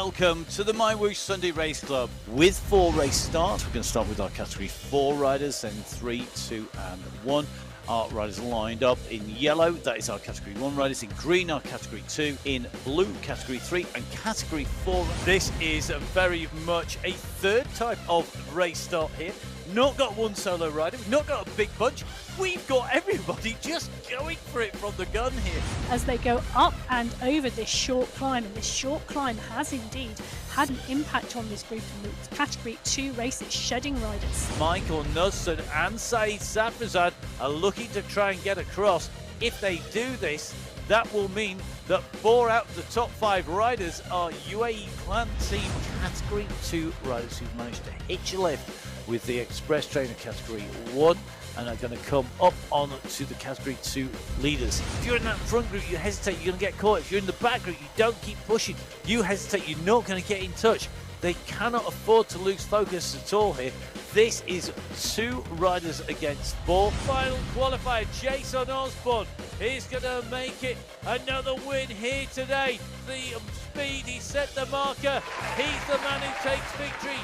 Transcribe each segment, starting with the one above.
welcome to the MyWhoosh Sunday Race Club. With 4 race starts, we're going to start with our Category 4 riders, then 3, 2 and 1. Our riders lined up in yellow, that is our Category 1 riders. In green, our Category 2. In blue, Category 3 and Category 4. This is very much a third type of race start here. Not got one solo rider, we've not got a big bunch. We've got everybody just going for it from the gun here. As they go up and over this short climb, and this short climb has indeed had an impact on this group in the Category 2 races, shedding riders. Michael Nusson and Saeed Safrazad are looking to try and get across. If they do this, that will mean that 4 out of the top 5 riders are UAE Clan Team Category 2 riders who've managed to hitch a lift with the Express Trainer Category 1 and are going to come up on to the Category 2 leaders. If you're in that front group, you hesitate, you're going to get caught. If you're in the back group, you don't keep pushing, you hesitate, you're not going to get in touch. They cannot afford to lose focus at all here. This is 2 riders against 4. Final qualifier, Jason Osborne. He's going to make it another win here today. The speed, he set the marker. He's the man who takes victory.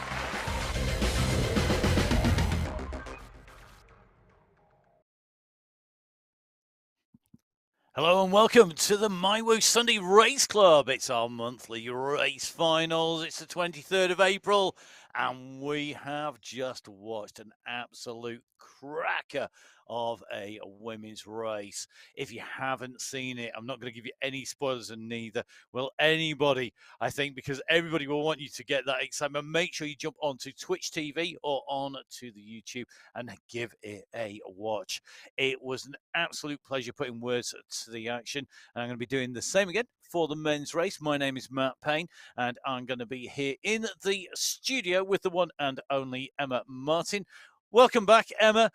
Hello and welcome to the MyWhoosh Sunday Race Club. It's our monthly race finals. It's the 23rd of April and we have just watched an absolute cracker of a women's race. If you haven't seen it, I'm not going to give you any spoilers, and neither will anybody, I think, because everybody will want you to get that excitement. Make sure you jump onto Twitch TV or on to the YouTube and give it a watch. It was an absolute pleasure putting words to the action, and I'm going to be doing the same again for the men's race. My name is Matt Payne, and I'm going to be here in the studio with the one and only Emma Martin. Welcome back, Emma.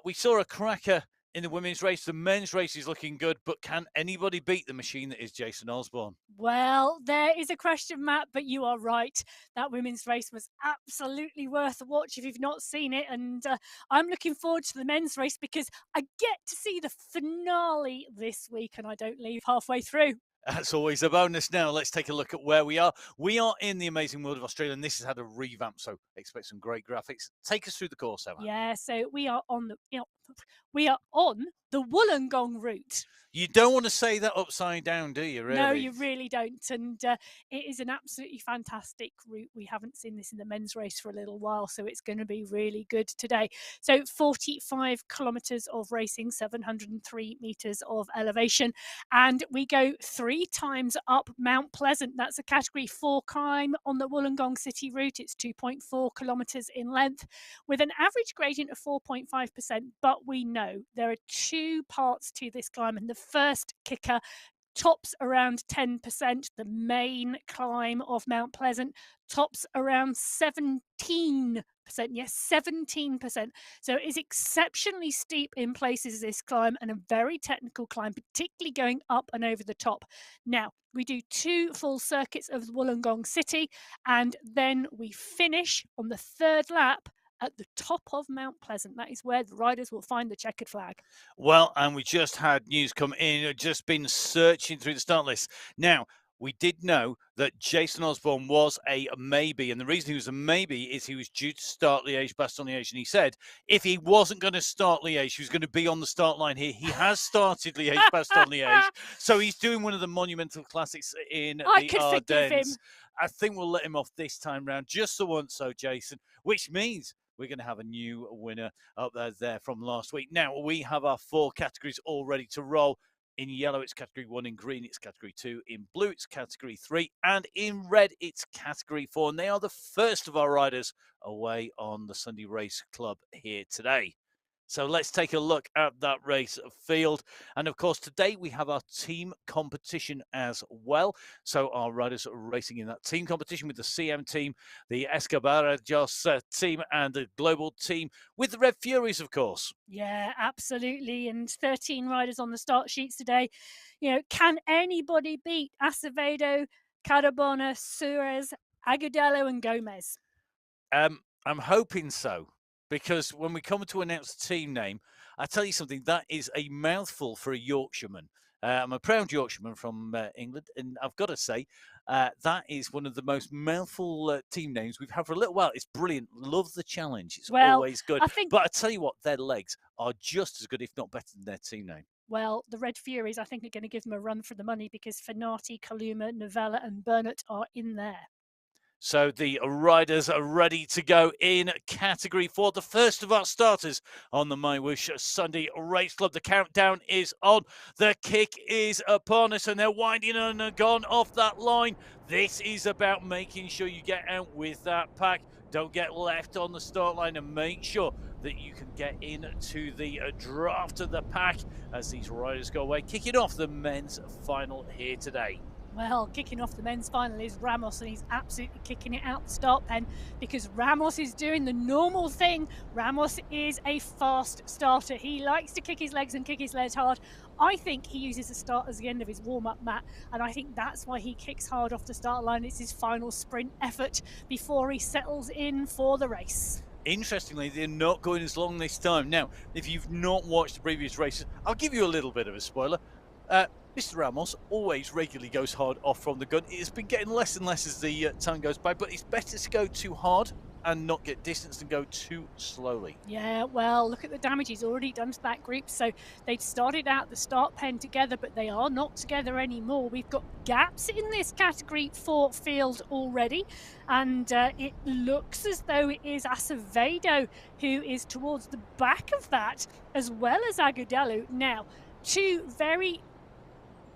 We saw a cracker in the women's race. The men's race is looking good, but can anybody beat the machine that is Jason Osborne? Well, there is a question, Matt, but you are right. That women's race was absolutely worth a watch if you've not seen it. And I'm looking forward to the men's race because I get to see the finale this week and I don't leave halfway through. That's always a bonus. Now, let's take a look at where we are. We are in the amazing world of Australia, and this has had a revamp, so expect some great graphics. Take us through the course, Emma. Yeah, so we are on the Wollongong route. You don't want to say that upside down, do you, really? No, you really don't. And it is an absolutely fantastic route. We haven't seen this in the men's race for a little while, so it's going to be really good today. So 45 kilometres of racing, 703 metres of elevation. And we go 3 times up Mount Pleasant. That's a Category 4 climb on the Wollongong City route. It's 2.4 kilometres in length with an average gradient of 4.5%. But we know there are 2 parts to this climb, and the first kicker tops around 10%. The main climb of Mount Pleasant tops around 17%. Yes, 17%. So it is exceptionally steep in places, this climb, and a very technical climb, particularly going up and over the top. Now, we do 2 full circuits of Wollongong City, and then we finish on the 3rd lap at the top of Mount Pleasant. That is where the riders will find the checkered flag. Well, and we just had news come in. I've just been searching through the start list. Now, we did know that Jason Osborne was a maybe, and the reason he was a maybe is he was due to start Liège-Bastogne-Liège, and he said if he wasn't going to start Liège, he was going to be on the start line here. He has started Liège-Bastogne-Liège, so he's doing one of the monumental classics in the Ardennes. I think we'll let him off this time round, just the once, so Jason, which means we're going to have a new winner up there from last week. Now, we have our 4 categories all ready to roll. In yellow, it's Category 1. In green, it's Category 2. In blue, it's Category 3. And in red, it's Category 4. And they are the first of our riders away on the Sunday Race Club here today. So let's take a look at that race field. And of course, today we have our team competition as well. So our riders are racing in that team competition with the CM team, the Escabarajos team, and the global team with the Red Furies, of course. Yeah, absolutely. And 13 riders on the start sheets today. You know, can anybody beat Acevedo, Carabona, Suarez, Agudelo, and Gomez? I'm hoping so. Because when we come to announce the team name, I tell you something, that is a mouthful for a Yorkshireman. I'm a proud Yorkshireman from England, and I've got to say, That is one of the most mouthful team names we've had for a little while. It's brilliant. Love the challenge. It's Well, always good. I think But I tell you what, their legs are just as good, if not better, than their team name. well, the Red Furies, I think, are going to give them a run for the money because Fenati, Kaluma, Novella, and Burnett are in there. So the riders are ready to go in category 4, the first of our starters on the MyWhoosh Sunday Race Club. The countdown is on. The kick is upon us, and they're winding and gone off that line. This is about making sure you get out with that pack. Don't get left on the start line, and make sure that you can get into the draft of the pack as these riders go away, kicking off the men's final here today. Well, kicking off the men's final is Ramos, and he's absolutely kicking it out the start pen because Ramos is doing the normal thing. Ramos is a fast starter. He likes to kick his legs and kick his legs hard. I think he uses the start as the end of his warm-up mat, and I think that's why he kicks hard off the start line. It's his final sprint effort before he settles in for the race. Interestingly, they're not going as long this time. Now, if you've not watched the previous races, I'll give you a little bit of a spoiler. Mr. Ramos always regularly goes hard off from the gun. It has been getting less and less as the time goes by, but it's better to go too hard and not get distance than go too slowly. Yeah, well, look at the damage he's already done to that group. So they'd started out the start pen together, but they are not together anymore. We've got gaps in this category 4 field already, and it looks as though it is Acevedo who is towards the back of that, as well as Agudelo. Now, two very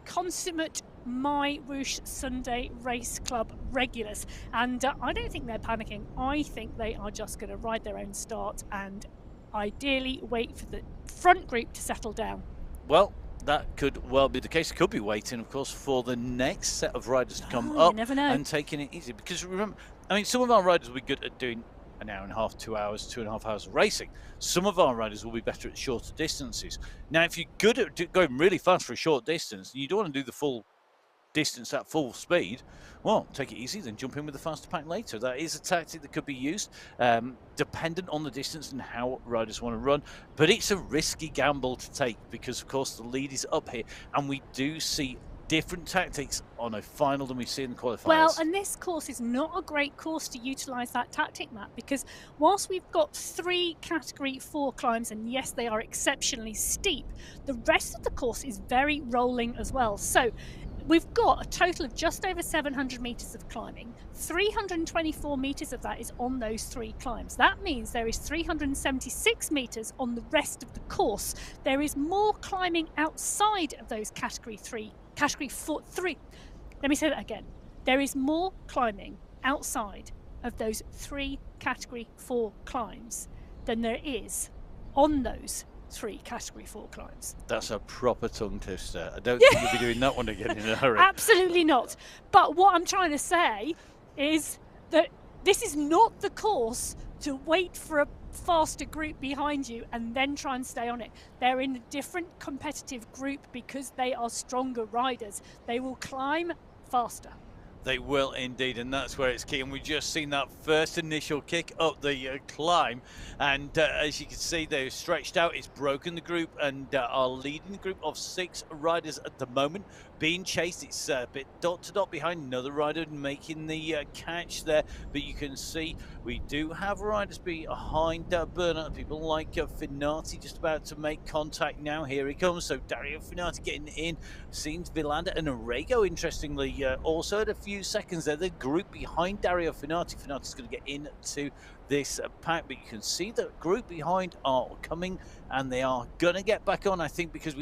consummate MyWhoosh Sunday Race Club regulars, and I don't think they're panicking. I think they are just going to ride their own start and ideally wait for the front group to settle down. Well, that could well be the case. Could be waiting, of course, for the next set of riders to come You up never know. and taking it easy. Because remember, I mean, some of our riders will be good at doing an hour and a half, 2 hours, 2.5 hours of racing. Some of our riders will be better at shorter distances. Now, if you're good at going really fast for a short distance, you don't want to do the full distance at full speed, well, take it easy, then jump in with the faster pack later. That is a tactic that could be used, dependent on the distance and how riders want to run. But it's a risky gamble to take because, of course, the lead is up here, and we do see different tactics on a final than we see in the qualifiers. Well, and this course is not a great course to utilise that tactic, Matt, because whilst we've got 3 category 4 climbs, and yes, they are exceptionally steep, the rest of the course is very rolling as well. So we've got a total of just over 700 metres of climbing. 324 metres of that is on those 3 climbs. That means there is 376 metres on the rest of the course. There is more climbing outside of those category 3. Let me say that again. There is more climbing outside of those 3 category 4 climbs than there is on those 3 category 4 climbs. That's a proper tongue twister. I don't think you'll be doing that one again in a hurry. Absolutely not. But what I'm trying to say is that this is not the course to wait for a faster group behind you and then try and stay on it. They're in a different competitive group because they are stronger riders. They will climb faster. They will indeed, and that's where it's key. And we've just seen that first initial kick up the climb, and as you can see, they're stretched out. It's broken the group and are leading the group of 6 riders at the moment. Being chased, it's a bit dot to dot behind another rider making the catch there. But you can see we do have riders behind Bernard. People like Fenati just about to make contact now. Here he comes. So Dario Fenati getting in. Seems Villander and Orego, interestingly, also at a few seconds there. The group behind Dario Fenati. Fenati's going to get into this pack, but you can see the group behind are coming and they are going to get back on, I think, because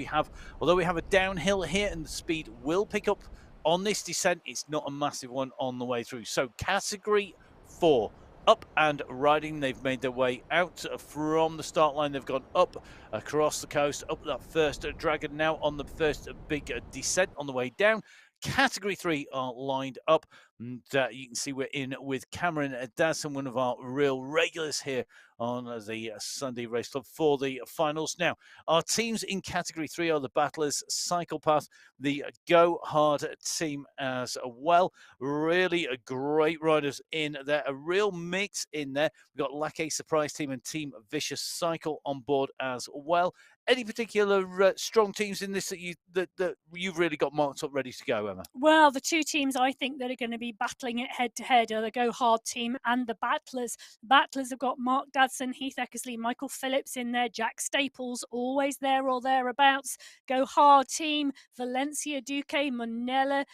although we have a downhill here and the speed will pick up on this descent, it's not a massive one on the way through. So category 4 up and riding. They've made their way out from the start line. They've gone up across the coast, up that first dragon, now on the first big descent on the way down. Category 3 are lined up. And you can see we're in with Cameron Dadson, one of our real regulars here on the Sunday Race Club for the finals. Now, our teams in Category 3 are the Battlers, Cyclepath, the Go Hard team as well. Really great riders in there, a real mix in there. We've got Lackey Surprise Team and Team Vicious Cycle on board as well. Any particular strong teams in this that you've really got marked up ready to go, Emma? Well, the two teams I think that are going to be battling it head to head are the Go Hard team and the Battlers. The Battlers have got Mark Dadson, Heath Eckersley, Michael Phillips in there, Jack Staples, always there or thereabouts. Go Hard team, Valencia Duque, Monella,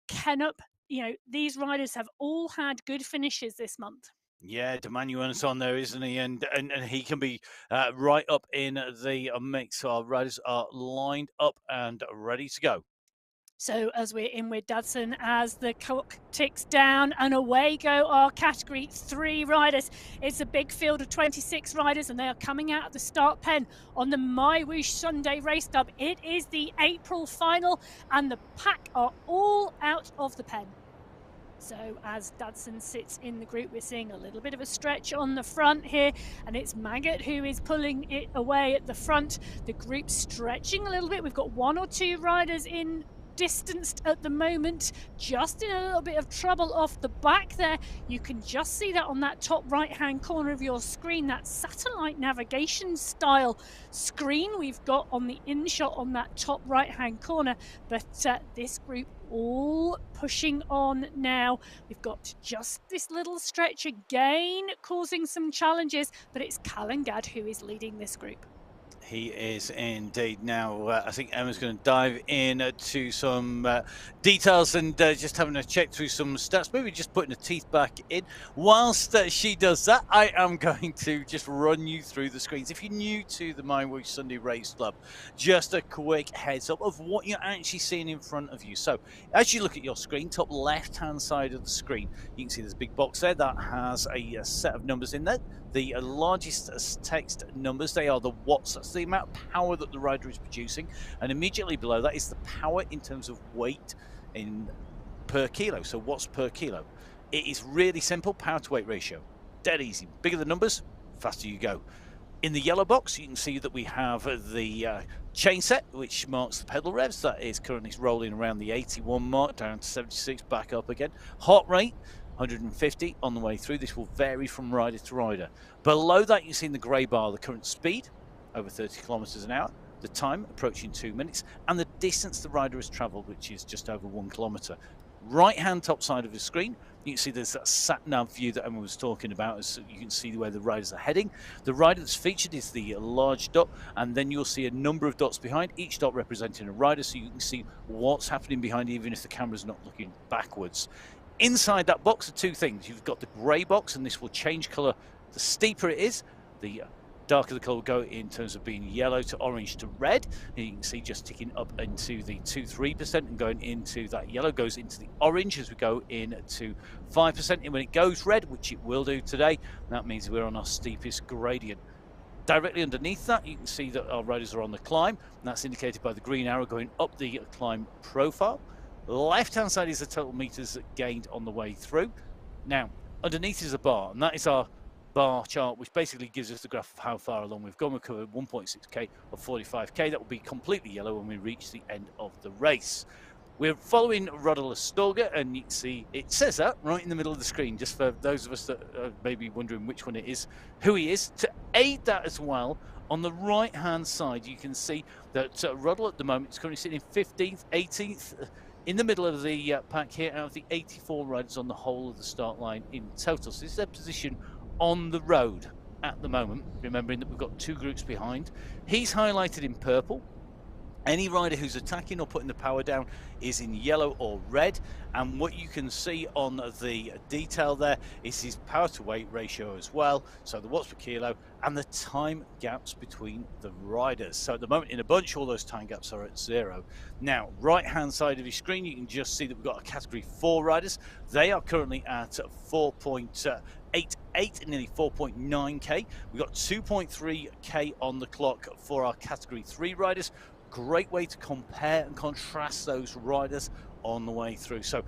Kennup. These riders have all had good finishes this month. Yeah, Demmanuel's on there, isn't he? And he can be right up in the mix. So our riders are lined up and ready to go. So as we're in with Dadson, as the clock ticks down, and away go our Category 3 riders. It's a big field of 26 riders, and they are coming out of the start pen on the MyWhoosh Sunday Race Club. It is the April final, and the pack are all out of the pen. So as Dadson sits in the group, we're seeing a little bit of a stretch on the front here, and it's Maggot who is pulling it away at the front. The group's stretching a little bit. We've got one or two riders in distanced at the moment, just in a little bit of trouble off the back there. You can just see that on that top right hand corner of your screen, that satellite navigation style screen we've got on the in shot on that top right hand corner. But this group all pushing on now. We've got just this little stretch again causing some challenges, but it's Calangad who is leading this group. He is indeed. Now, I think Emma's going to dive in to some details and just having a check through some stats, maybe just putting the teeth back in. Whilst she does that, I am going to just run you through the screens. If you're new to the MyWhoosh Sunday Race Club, just a quick heads up of what you're actually seeing in front of you. So, as you look at your screen, top left-hand side of the screen, you can see there's a big box there that has a set of numbers in there. The largest text numbers, they are the watts. That's the amount of power that the rider is producing. And immediately below that is the power in terms of weight in per kilo. So watts per kilo. It is really simple, power to weight ratio. Dead easy. Bigger the numbers, faster you go. In the yellow box, you can see that we have the chain set, which marks the pedal revs. That is currently rolling around the 81 mark, down to 76, back up again. Heart rate, 150 on the way through. This will vary from rider to rider. Below that, you see in the grey bar the current speed, over 30 kilometers an hour, the time approaching 2 minutes, and the distance the rider has traveled, which is just over 1 kilometer. Right hand top side of the screen, you can see there's that sat nav view that Emma was talking about, so you can see where the riders are heading. The rider that's featured is the large dot, and then you'll see a number of dots behind, each dot representing a rider, so you can see what's happening behind, even if the camera's not looking backwards. Inside that box are two things. You've got the grey box, and this will change colour. The steeper it is, the darker the colour will go in terms of being yellow to orange to red. And you can see just ticking up into the 2-3% and going into that yellow, goes into the orange as we go into 5%. And when it goes red, which it will do today, that means we're on our steepest gradient. Directly underneath that, you can see that our riders are on the climb, and that's indicated by the green arrow going up the climb profile. Left-hand side is the total meters gained on the way through. Now, underneath is a bar, and that is our bar chart, which basically gives us the graph of how far along we've gone. We've covered 1.6k of 45k. That will be completely yellow when we reach the end of the race. We're following Rodel Astorga, and you can see it says that right in the middle of the screen, just for those of us that are maybe wondering which one it is, who he is. To aid that as well, on the right-hand side, you can see that Rodel at the moment is currently sitting 15th, 18th, in the middle of the pack here, out of the 84 riders on the whole of the start line in total. So this is their position on the road at the moment, remembering that we've got two groups behind. He's highlighted in purple. Any rider who's attacking or putting the power down is in yellow or red, and what you can see on the detail there is his power to weight ratio as well, so the watts per kilo and the time gaps between the riders. So at the moment in a bunch, all those time gaps are at 0. Now, right hand side of your screen, you can just see that we've got a category 4 riders. They are currently at 4.88, nearly 4.9k. We've got 2.3k on the clock for our category 3 riders. Great way to compare and contrast those riders on the way through. So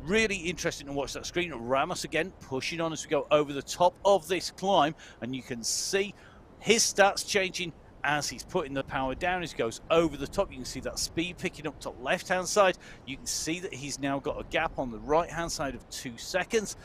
Really interesting to watch that screen. Ramos again pushing on as we go over the top of this climb, and you can see his stats changing as he's putting the power down as he goes over the top. You can see that speed picking up top left hand side. You can see that he's now got a gap on the right hand side of 2 seconds,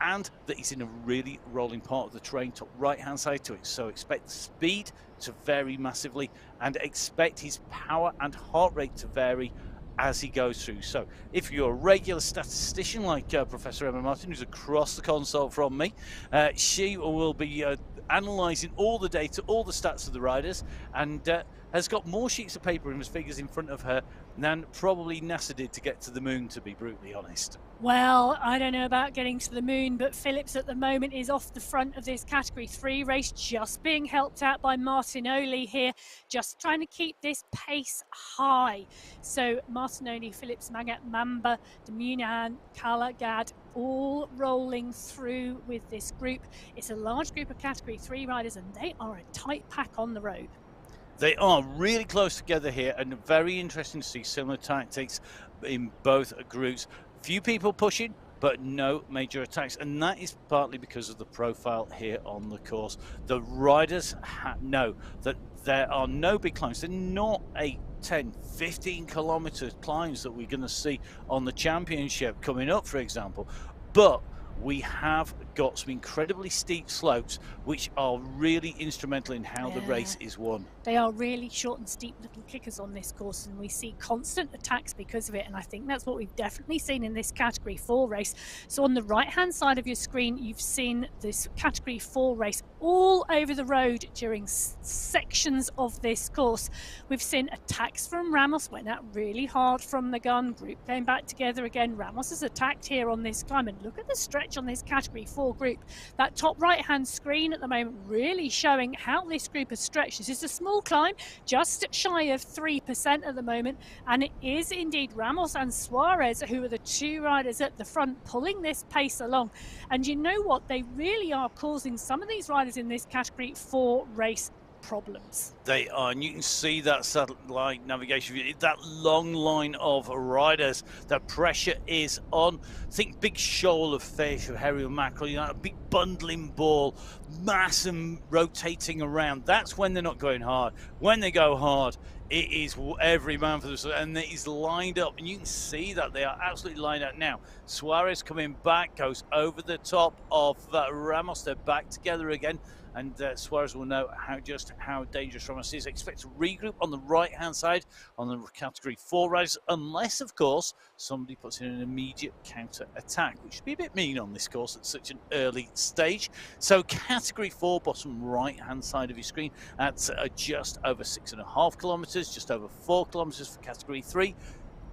and that he's in a really rolling part of the terrain, top right hand side to it. So expect the speed to vary massively, and expect his power and heart rate to vary as he goes through. So if you're a regular statistician like Professor Emma Martin, who's across the console from me, she will be analysing all the data, all the stats of the riders, and has got more sheets of paper and figures in front of her than probably NASA did to get to the moon, to be brutally honest. Well, I don't know about getting to the moon, but Phillips at the moment is off the front of this Category 3 race, just being helped out by Martinoli here, just trying to keep this pace high. So Martinoli, Phillips, Magat, Mamba, Demunihan, Kalagad, all rolling through with this group. It's a large group of Category 3 riders, and they are a tight pack on the road. They are really close together here, and very interesting to see similar tactics in both groups. Few people pushing, but no major attacks, and that is partly because of the profile here on the course. The riders know that there are no big climbs. They're not 8, 10, 15 kilometer climbs that we're going to see on the championship coming up, for example, but we have got some incredibly steep slopes which are really instrumental in how the race is won. They are really short and steep little kickers on this course, and we see constant attacks because of it, and I think that's what we've definitely seen in this Category 4 race. So on the right hand side of your screen, you've seen this Category 4 race all over the road during sections of this course. We've seen attacks from Ramos, went out really hard from the gun, group came back together again. Ramos has attacked here on this climb, and look at the stretch on this Category 4 group. That top right hand screen at the moment really showing how this group has stretched. This is a small climb, just shy of 3% at the moment, and it is indeed Ramos and Suarez who are the two riders at the front pulling this pace along. And you know what, they really are causing some of these riders in this Category 4 race problems. They are, and you can see that satellite navigation view, that long line of riders. The pressure is on. Think big shoal of fish, of herring mackerel, you know, a big bundling ball, mass and rotating around. That's when they're not going hard. When they go hard, it is every man for themselves, and it is lined up, and you can see that they are absolutely lined up now. Suarez coming back, goes over the top of Ramos. They're back together again, and Suarez will know how dangerous Ramos is. Expect to regroup on the right-hand side on the Category 4 riders, unless, of course, somebody puts in an immediate counter-attack, which would be a bit mean on this course at such an early stage. So Category 4, bottom right-hand side of your screen, at just over 6.5 kilometres, just over 4 kilometres for Category 3.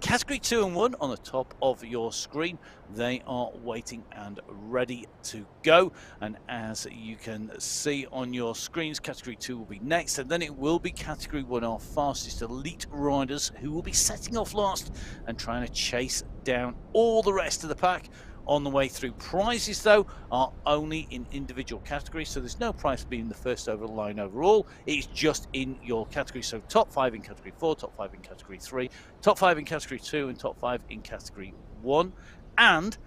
Category 2 and 1 on the top of your screen. They are waiting and ready to go. And as you can see on your screens, Category 2 will be next. And then it will be Category 1, our fastest elite riders, who will be setting off last and trying to chase down all the rest of the pack on the way through. Prizes, though, are only in individual categories, so there's no prize for being the first over the line overall. It's just in your category. So top 5 in Category 4, top 5 in Category 3, top 5 in Category 2, and top 5 in Category 1. And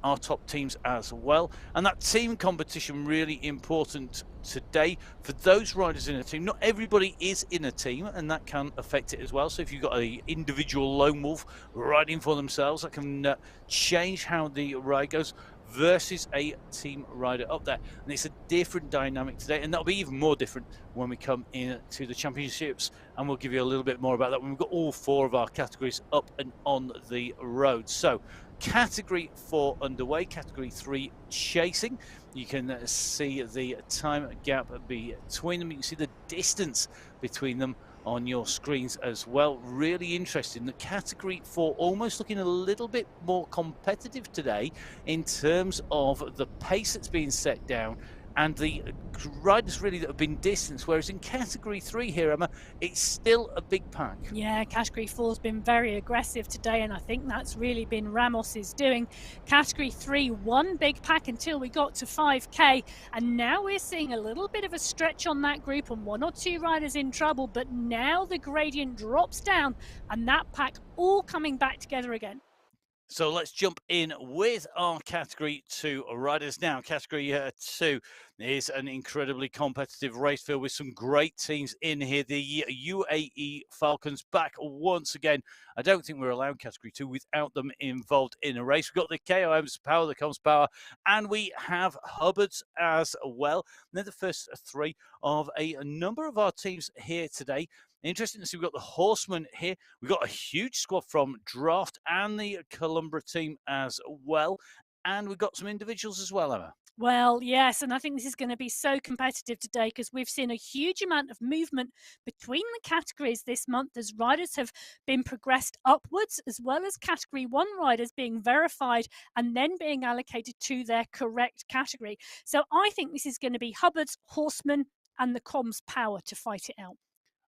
our top teams as well. And that team competition really important today for those riders in a team. Not everybody is in a team, and that can affect it as well. So if you've got an individual lone wolf riding for themselves, that can change how the ride goes versus a team rider up there. And it's a different dynamic today, and that'll be even more different when we come into the championships, and we'll give you a little bit more about that when we've got all 4 of our categories up and on the road. So Category 4 underway, Category 3 chasing. You can see the time gap between them. You can see the distance between them on your screens as well. Really interesting. The Category 4 almost looking a little bit more competitive today in terms of the pace that's being set down and the riders really that have been distanced, whereas in Category 3 here, Emma, it's still a big pack. Yeah, Category 4's been very aggressive today, and I think that's really been Ramos's doing. Category 3, one big pack until we got to 5K, and now we're seeing a little bit of a stretch on that group and 1 or 2 riders in trouble, but now the gradient drops down and that pack all coming back together again. So let's jump in with our category 2 riders now. Category 2 is an incredibly competitive race field with some great teams in here. The UAE Falcons back once again. I don't think we're allowed category 2 without them involved in a race. We've got the KOM's power, the Comms power, and we have Hubbards as well. They're the first three of a number of our teams here today. Interesting to see we've got the Horsemen here. We've got a huge squad from Draft and the Columbra team as well. And we've got some individuals as well, Emma. Well, yes, and I think this is going to be so competitive today because we've seen a huge amount of movement between the categories this month as riders have been progressed upwards, as well as category 1 riders being verified and then being allocated to their correct category. So I think this is going to be Hubbard's, Horseman, and the Comms power to fight it out.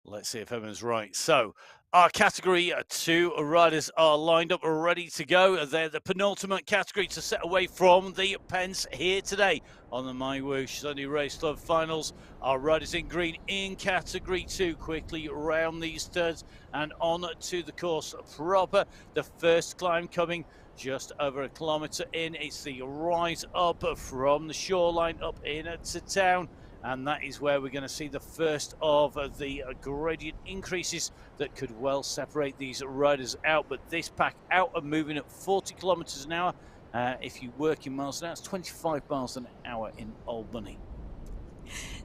Let's see if Emma's right. So our category 2 riders are lined up, ready to go. They're the penultimate category to set away from the pens here today on the MyWhoosh Sunday Race Club Finals. Our riders in green in category 2 quickly round these turns and on to the course proper. The first climb coming just over a kilometre in. It's the rise up from the shoreline up into town. And that is where we're going to see the first of the gradient increases that could well separate these riders out. But this pack out and moving at 40 kilometres an hour. If you work in miles an hour, it's 25 miles an hour in Albany.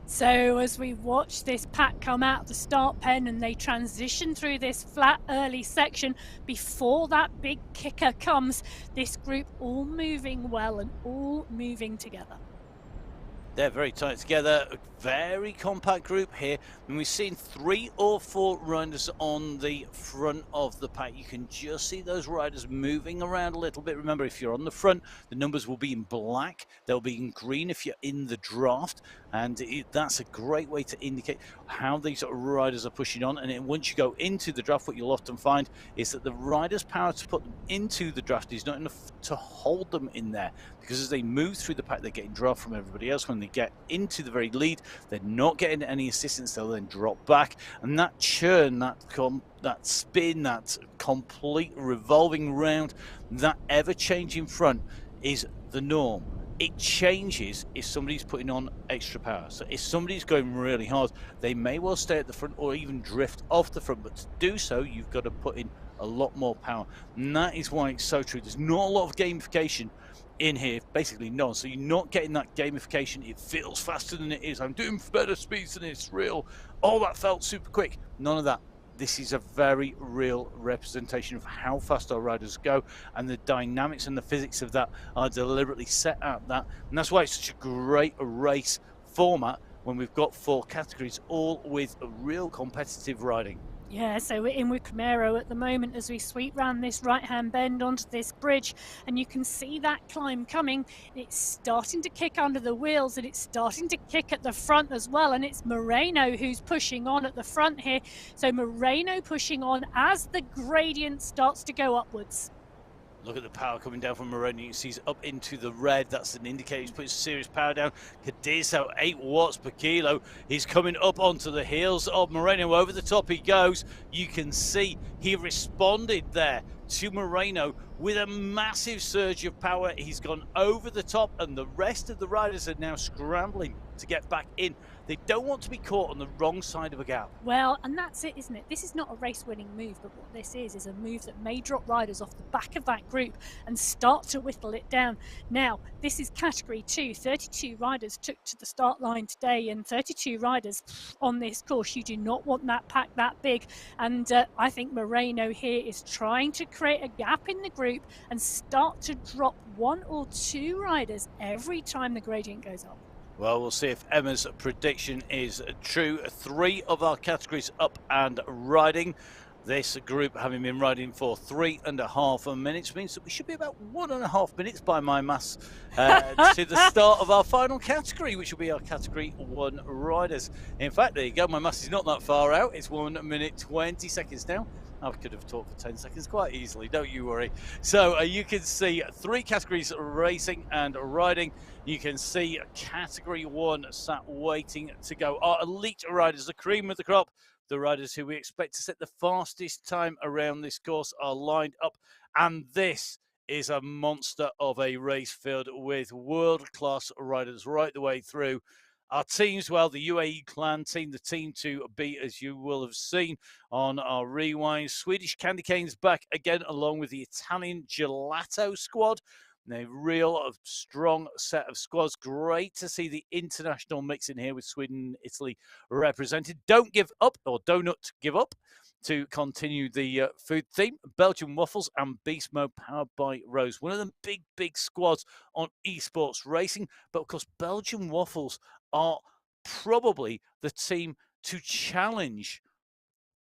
So as we watch this pack come out the start pen and they transition through this flat early section before that big kicker comes, this group all moving well and all moving together. They're very tight together, a very compact group here, and we've seen 3 or 4 riders on the front of the pack. You can just see those riders moving around a little bit. Remember, if you're on the front, the numbers will be in black. They'll be in green if you're in the draft, and that's a great way to indicate how these riders are pushing on. And then once you go into the draft, what you'll often find is that the riders' power to put them into the draft is not enough to hold them in there, because as they move through the pack, they're getting draft from everybody else. When they get into the very lead, they're not getting any assistance. They'll then drop back, and that churn, that spin, that complete revolving round, that ever-changing front is the norm. It changes if somebody's putting on extra power. So if somebody's going really hard, they may well stay at the front or even drift off the front. But to do so, you've got to put in a lot more power. And that is why it's so true. There's not a lot of gamification in here, basically none. So you're not getting that gamification. It feels faster than it is. I'm doing better speeds than it's real. Oh, that felt super quick. None of that. This is a very real representation of how fast our riders go, and the dynamics and the physics of that are deliberately set at that. And that's why it's such a great race format when we've got 4 categories, all with a real competitive riding. Yeah, so we're in with Primero at the moment as we sweep round this right-hand bend onto this bridge, and you can see that climb coming. It's starting to kick under the wheels, and it's starting to kick at the front as well, and it's Moreno who's pushing on at the front here. So Moreno pushing on as the gradient starts to go upwards. Look at the power coming down from Moreno. You can see he's up into the red. That's an indicator he's putting serious power down. Cadizo, 8 watts per kilo. He's coming up onto the heels of Moreno. Over the top he goes. You can see he responded there to Moreno with a massive surge of power. He's gone over the top, and the rest of the riders are now scrambling to get back in. They don't want to be caught on the wrong side of a gap. Well, and that's it, isn't it? This is not a race-winning move, but what this is a move that may drop riders off the back of that group and start to whittle it down. Now, this is category 2. 32 riders took to the start line today, and 32 riders on this course. You do not want that pack that big, and I think Moreno here is trying to create a gap in the group and start to drop 1 or 2 riders every time the gradient goes up. Well, we'll see if Emma's prediction is true. 3 of our categories up and riding. This group, having been riding for 3.5 minutes, means that we should be about 1.5 minutes by my maths to the start of our final category, which will be our category 1 riders. In fact, there you go. My maths is not that far out. It's 1 minute 20 seconds now. I could have talked for 10 seconds quite easily, don't you worry. So you can see 3 categories, racing and riding. You can see category 1 sat waiting to go. Our elite riders, the cream of the crop, the riders who we expect to set the fastest time around this course, are lined up. And this is a monster of a race filled with world-class riders right the way through. Our teams, well, the UAE clan team, the team to beat, as you will have seen on our rewind. Swedish Candy Canes back again, along with the Italian Gelato squad. A real strong set of squads. Great to see the international mix in here with Sweden and Italy represented. Don't give up, or donut give up, to continue the food theme. Belgian Waffles and Beast Mode powered by Rose. One of the big squads on esports racing. But of course, Belgian Waffles are probably the team to challenge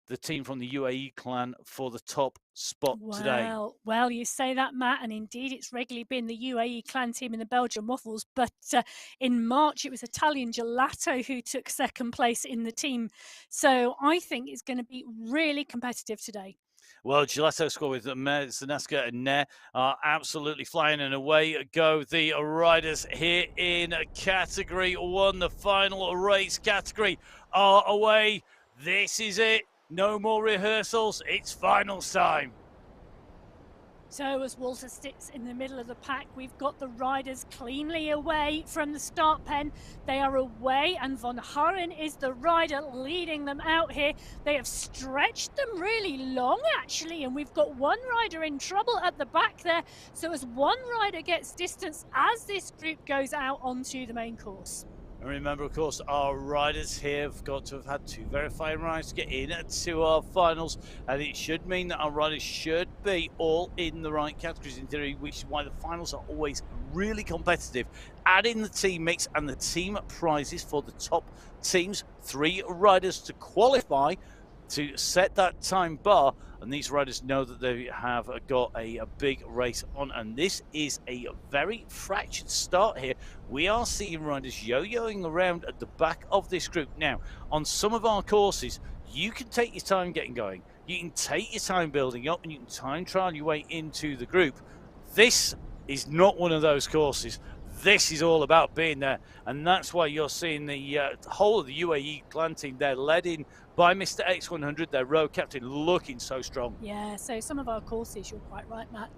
the team from the UAE clan for the top spot today. Well, you say that, Matt, and indeed it's regularly been the UAE clan team in the Belgian Waffles, but in March it was Italian Gelato who took second place in the team. So I think it's going to be really competitive today. Well, Gelato score with Zanaska and Nair are absolutely flying, and away go the riders here in category one. The final race category are away. This is it. No more rehearsals. It's finals time. So as Walter sits in the middle of the pack, we've got the riders cleanly away from the start pen. They are away, and Von Haaren is the rider leading them out here. They have stretched them really long, actually, and we've got one rider in trouble at the back there. So as one rider gets distance as this group goes out onto the main course. And remember, of course, our riders here have got to have had 2 verifying rides to get in to our finals, and it should mean that our riders should be all in the right categories in theory, which is why the finals are always really competitive. Add in the team mix and the team prizes for the top teams. 3 riders to qualify to set that time bar, and these riders know that they have got a big race on, and this is a very fractured start here. We are seeing riders yo-yoing around at the back of this group. Now, on some of our courses, you can take your time getting going, you can take your time building up, and you can time trial your way into the group. This is not one of those courses. This is all about being there, and that's why you're seeing the whole of the UAE clan team there, led in by Mr. X100, their road captain, looking so strong. Yeah, so some of our courses, you're quite right, Matt,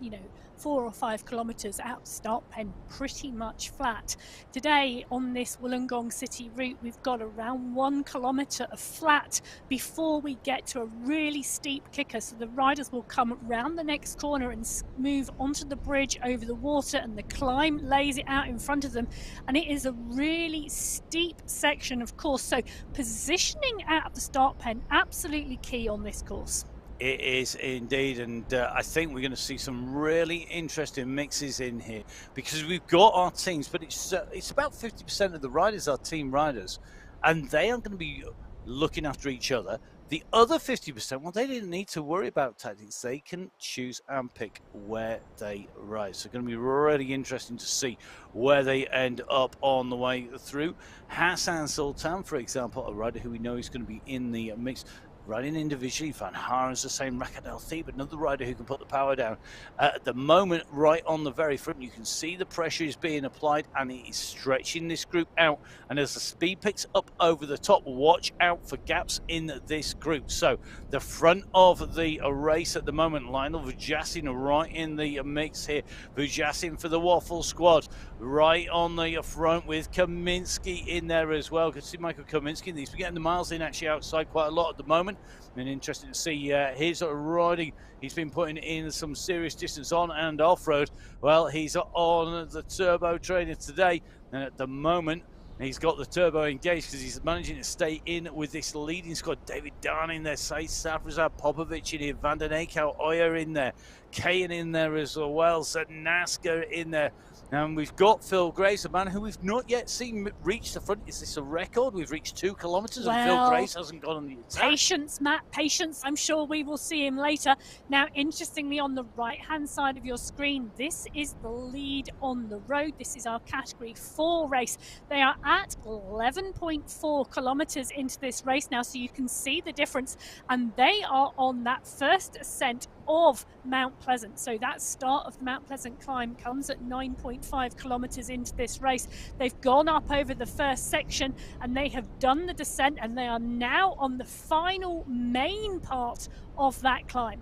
4 or 5 kilometres out the start pen, pretty much flat. Today on this Wollongong City route, we've got around 1 kilometre of flat before we get to a really steep kicker. So the riders will come round the next corner and move onto the bridge over the water, and the climb lays it out in front of them. And it is a really steep section of course. So positioning out of the start pen, absolutely key on this course. It is indeed, and I think we're going to see some really interesting mixes in here, because we've got our teams, but it's about 50% of the riders are team riders, and they are going to be looking after each other. The other 50%, well, they didn't need to worry about tactics. They can choose and pick where they ride. So it's going to be really interesting to see where they end up on the way through. Hassan Sultan, for example, a rider who we know is going to be in the mix, riding individually. Van Haren's the same. Rakad Al Thib, another rider who can put the power down. At the moment, right on the very front, you can see the pressure is being applied, and it is stretching this group out. And as the speed picks up over the top, watch out for gaps in this group. So the front of the race at the moment, Lionel Vujasin right in the mix here. Vujasin for the Waffle squad, right on the front with Kaminsky in there as well. You can see Michael Kaminsky, he's been getting the miles in actually outside quite a lot at the moment. And interesting to see his riding. He's been putting in some serious distance on and off-road. Well, he's on the turbo trainer today, and at the moment he's got the turbo engaged because he's managing to stay in with this leading squad. David Darn in there, Said Safrazad, Popovic in here, Van den Eyck, Oyer in there, Kayan in there as well, Naska in there. And we've got Phil Grace, a man who we've not yet seen reach the front. Is this a record? We've reached 2 kilometres and Phil Grace hasn't gone on the attack. Patience, Matt, patience. I'm sure we will see him later. Now, interestingly, on the right-hand side of your screen, this is the lead on the road. This is our Category 4 race. They are at 11.4 kilometres into this race now, so you can see the difference. And they are on that first ascent of Mount Pleasant. So that start of the Mount Pleasant climb comes at 9.5 kilometres into this race. They've gone up over the first section and they have done the descent, and they are now on the final main part of that climb.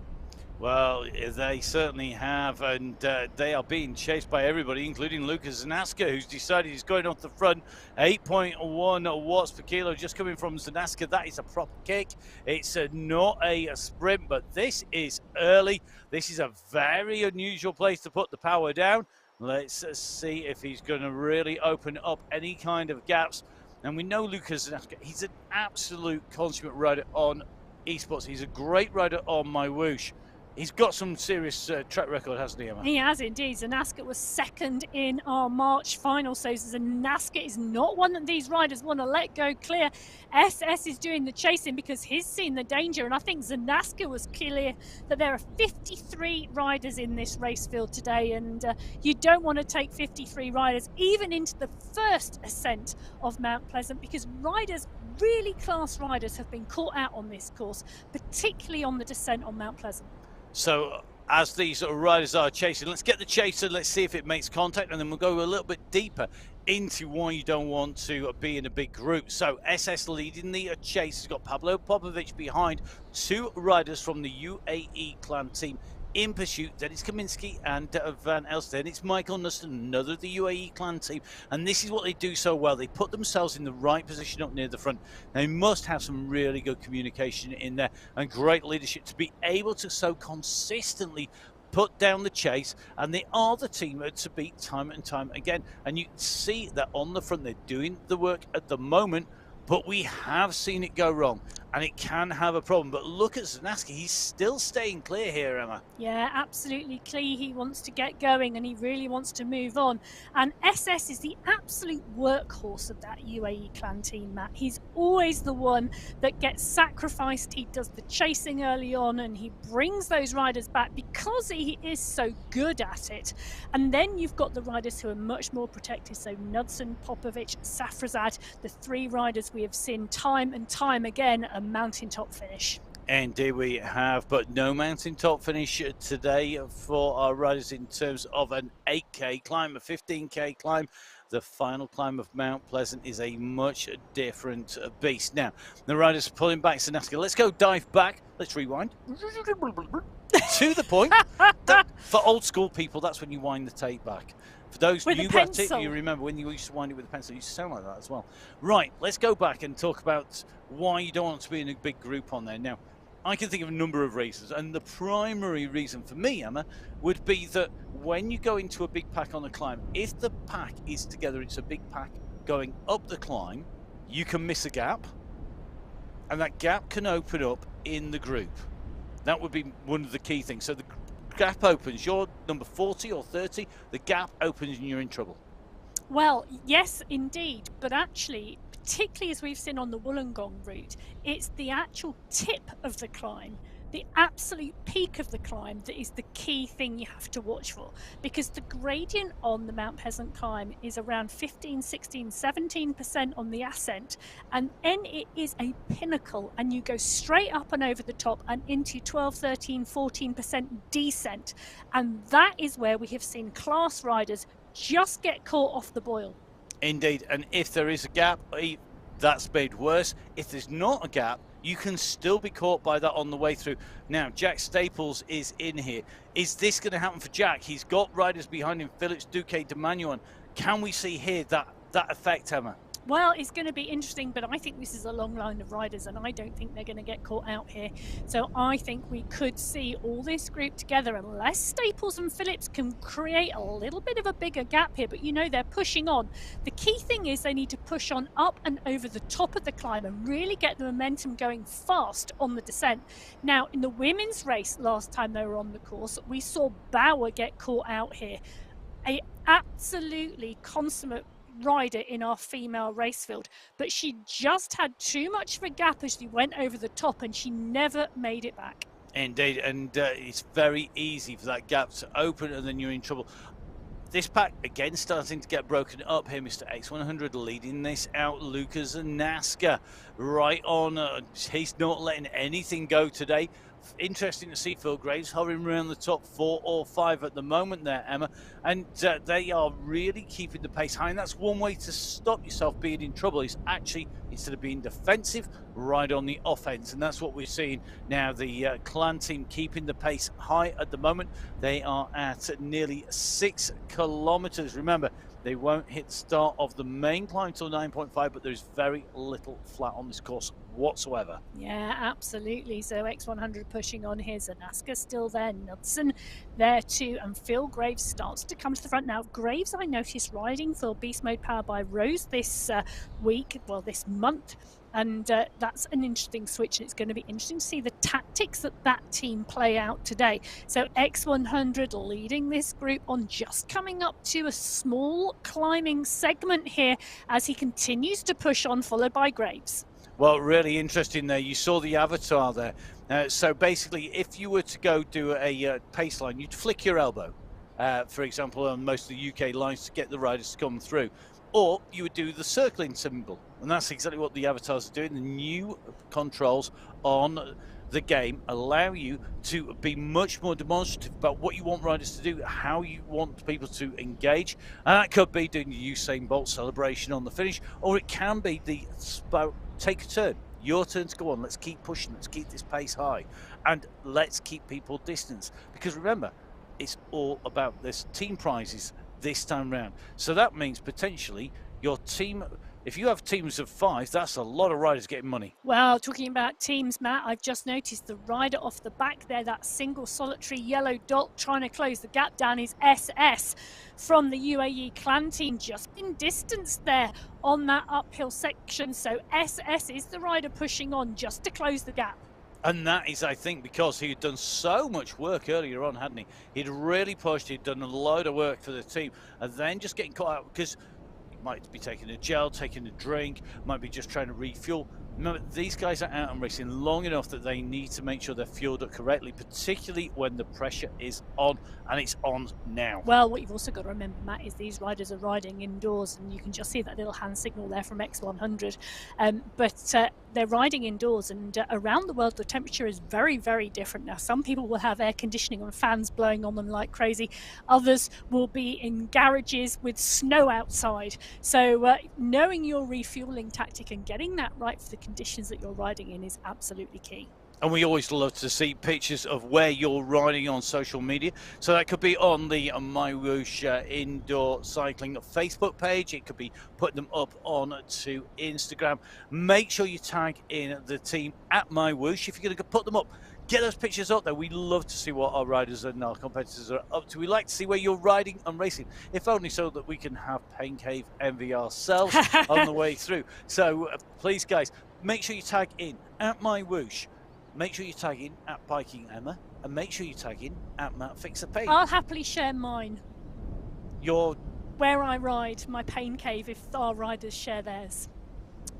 Well, they certainly have, and they are being chased by everybody, including Lucas Zanaska, who's decided he's going off the front. 8.1 watts per kilo just coming from Zanaska. That is a proper kick. It's not a sprint, but this is early. This is a very unusual place to put the power down. Let's see if he's going to really open up any kind of gaps. And we know Lucas Zanaska, he's an absolute consummate rider on esports. He's a great rider on MyWhoosh. He's got some serious track record, hasn't he, Emma? He has indeed. Zanaska was second in our March final, so Zanaska is not one that these riders want to let go clear. SS is doing the chasing because he's seen the danger, and I think Zanaska was clear that there are 53 riders in this race field today, and you don't want to take 53 riders even into the first ascent of Mount Pleasant, because really class riders have been caught out on this course, particularly on the descent on Mount Pleasant. So as these riders are chasing, let's get the chaser, let's see if it makes contact, and then we'll go a little bit deeper into why you don't want to be in a big group. So SS leading the chase. He's got Pablo Popovic behind, 2 riders from the UAE clan team in pursuit. Then it's Kaminski and Van Elsten. It's Michael Nuston, another of the UAE clan team. And this is what they do so well. They put themselves in the right position up near the front. They must have some really good communication in there and great leadership to be able to so consistently put down the chase, and they are the team to beat time and time again. And you can see that on the front, they're doing the work at the moment, but we have seen it go wrong, and it can have a problem. But look at Zanaska, he's still staying clear here, Emma. Yeah, absolutely clear. He wants to get going and he really wants to move on. And SS is the absolute workhorse of that UAE clan team, Matt. He's always the one that gets sacrificed. He does the chasing early on and he brings those riders back because he is so good at it. And then you've got the riders who are much more protected. So Knudsen, Popovic, Safrazad, the 3 riders we have seen time and time again a mountaintop finish. Indeed we have, but no mountaintop finish today for our riders in terms of an 8K climb, a 15K climb. The final climb of Mount Pleasant is a much different beast. Now, the riders pulling back Zanaska. Let's go dive back. Let's rewind. To the point. For old school people, that's when you wind the tape back. For those new at it, you remember when you used to wind it with a pencil, it used to sound like that as well. Right, let's go back and talk about why you don't want to be in a big group on there. Now, I can think of a number of reasons, and the primary reason for me, Emma, would be that when you go into a big pack on a climb, if the pack is together, it's a big pack going up the climb, you can miss a gap, and that gap can open up in the group. That would be one of the key things. So the gap opens, you're number 40 or 30, the gap opens and you're in trouble. Well, yes, indeed. But actually, particularly as we've seen on the Wollongong route, it's the actual tip of the climb, the absolute peak of the climb, that is the key thing you have to watch for, because the gradient on the Mount Pleasant climb is around 15, 16, 17% on the ascent, and then it is a pinnacle and you go straight up and over the top and into 12, 13, 14% descent, and that is where we have seen class riders just get caught off the boil. Indeed, and if there is a gap, that's made worse. If there's not a gap, you can still be caught by that on the way through. Now, Jack Staples is in here. Is this going to happen for Jack? He's got riders behind him, Phillips, Duque, Demanuan. Can we see here that effect, Emma? Well, it's going to be interesting, but I think this is a long line of riders and I don't think they're going to get caught out here. So I think we could see all this group together unless Staples and Phillips can create a little bit of a bigger gap here. But you know, they're pushing on. The key thing is they need to push on up and over the top of the climb and really get the momentum going fast on the descent. Now, in the women's race last time they were on the course, we saw Bauer get caught out here. A absolutely consummate rider in our female race field, but she just had too much of a gap as she went over the top and she never made it back. Indeed, and it's very easy for that gap to open and then you're in trouble. This pack again starting to get broken up here. Mr. X100 leading this out. Lucas and Naska right on. He's not letting anything go today. Interesting to see Phil Graves hovering around the top 4 or 5 at the moment there, Emma. And they are really keeping the pace high. And that's one way to stop yourself being in trouble, is actually, instead of being defensive, right on the offense. And that's what we're seeing now. The Clan team keeping the pace high at the moment. They are at nearly 6 kilometers. Remember, they won't hit the start of the main climb till 9.5, but there's very little flat on this course whatsoever. Yeah, absolutely. So X100 pushing on here. Zanaska still there. Knudsen there too. And Phil Graves starts to come to the front. Now, Graves, I noticed riding full beast mode powered by Rose this week, well, this month. And that's an interesting switch, and it's going to be interesting to see the tactics that that team play out today. So X100 leading this group on, just coming up to a small climbing segment here as he continues to push on, followed by Graves. Well, really interesting there. You saw the avatar there. So basically, if you were to go do a pace line, you'd flick your elbow, for example, on most of the UK lines to get the riders to come through. Or you would do the circling symbol. And that's exactly what the avatars are doing. The new controls on the game allow you to be much more demonstrative about what you want riders to do, how you want people to engage. And that could be doing the Usain Bolt celebration on the finish, or it can be the take a turn. Your turn to go on. Let's keep pushing. Let's keep this pace high. And let's keep people distance. Because remember, it's all about this team prizes this time round. So that means potentially your team, if you have teams of 5, that's a lot of riders getting money. Well, talking about teams, Matt, I've just noticed the rider off the back there, that single solitary yellow dot trying to close the gap down, is SS from the UAE Clan team, just been distanced there on that uphill section. So SS is the rider pushing on just to close the gap. And that is, I think, because he had done so much work earlier on, hadn't he? He'd really pushed, he'd done a load of work for the team, and then just getting caught out because he might be taking a gel, taking a drink, might be just trying to refuel. Remember, these guys are out and racing long enough that they need to make sure they're fueled up correctly, particularly when the pressure is on, and it's on now. Well, what you've also got to remember, Matt, is these riders are riding indoors, and you can just see that little hand signal there from X100. But they're riding indoors, and around the world the temperature is very, very different. Now, some people will have air conditioning and fans blowing on them like crazy. Others will be in garages with snow outside. So knowing your refueling tactic and getting that right for the conditions that you're riding in is absolutely key. And we always love to see pictures of where you're riding on social media. So that could be on the MyWhoosh Indoor Cycling Facebook page. It could be putting them up on to Instagram. Make sure you tag in the team at MyWhoosh. If you're going to put them up, get those pictures up there. We love to see what our riders and our competitors are up to. We like to see where you're riding and racing, if only so that we can have Pain Cave envy ourselves on the way through. So please, guys, make sure you tag in at MyWhoosh. Make sure you tag in at Biking Emma, and make sure you tag in at Matt Fixer Pain. I'll happily share mine. Where I ride, my Pain Cave, if our riders share theirs.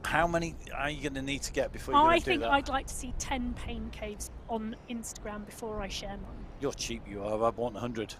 How many are you going to need to get before you're going to do that? I think I'd like to see 10 Pain Caves on Instagram before I share mine. You're cheap, you are. I want 100.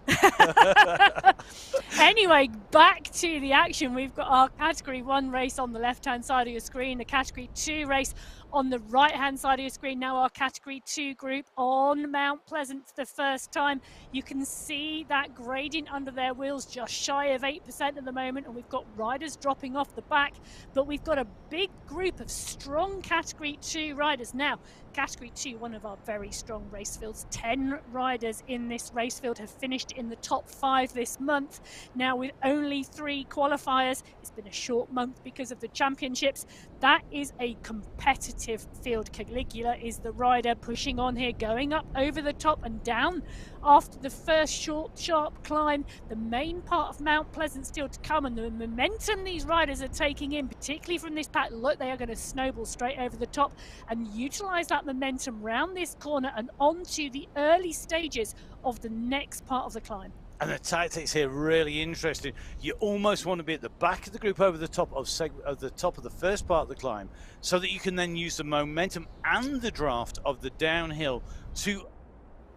Anyway, back to the action. We've got our Category 1 race on the left-hand side of your screen, the Category 2 race on the right-hand side of your screen. Now our Category 2 group on Mount Pleasant for the first time. You can see that gradient under their wheels, just shy of 8% at the moment, and we've got riders dropping off the back, but we've got a big group of strong Category 2 riders. Now, Category 2, one of our very strong race fields. 10 riders in this race field have finished in the top 5 this month. Now, with only 3 qualifiers, it's been a short month because of the championships. That is a competitive field. Caligula is the rider pushing on here, going up over the top and down after the first short, sharp climb. The main part of Mount Pleasant still to come, and the momentum these riders are taking in, particularly from this pack, look, they are going to snowball straight over the top and utilize that momentum round this corner and onto the early stages of the next part of the climb. And the tactics here really interesting. You almost want to be at the back of the group over the top of the first part of the climb, so that you can then use the momentum and the draft of the downhill to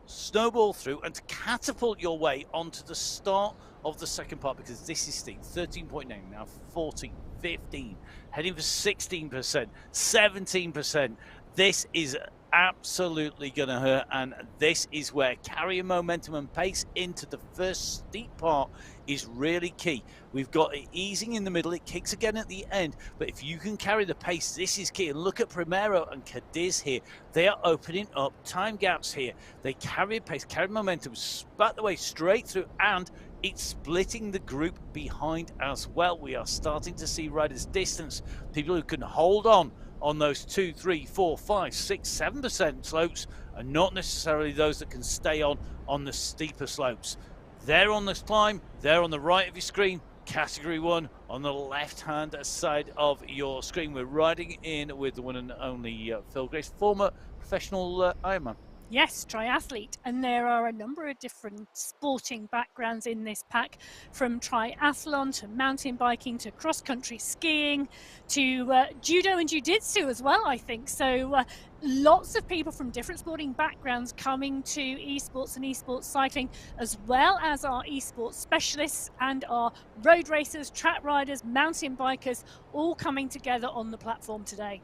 snowball through and to catapult your way onto the start of the second part, because this is steep. 13.9, now 14, 15, heading for 16%, 17%. This is absolutely going to hurt. And this is where carrying momentum and pace into the first steep part is really key. We've got it easing in the middle. It kicks again at the end. But if you can carry the pace, this is key. And look at Primero and Cadiz here. They are opening up time gaps here. They carry pace, carry momentum, spat the way straight through, and it's splitting the group behind as well. We are starting to see riders distance, people who can hold on those 2, 3, 4, 5, 6, 7% slopes, and not necessarily those that can stay on the steeper slopes. They're on this climb, they're on the right of your screen, category 1 on the left hand side of your screen. We're riding in with the one and only Phil Grace, former professional Ironman. Yes, triathlete. And there are a number of different sporting backgrounds in this pack, from triathlon to mountain biking to cross-country skiing to judo and jiu-jitsu as well, I think. So lots of people from different sporting backgrounds coming to esports and esports cycling, as well as our esports specialists and our road racers, track riders, mountain bikers, all coming together on the platform today.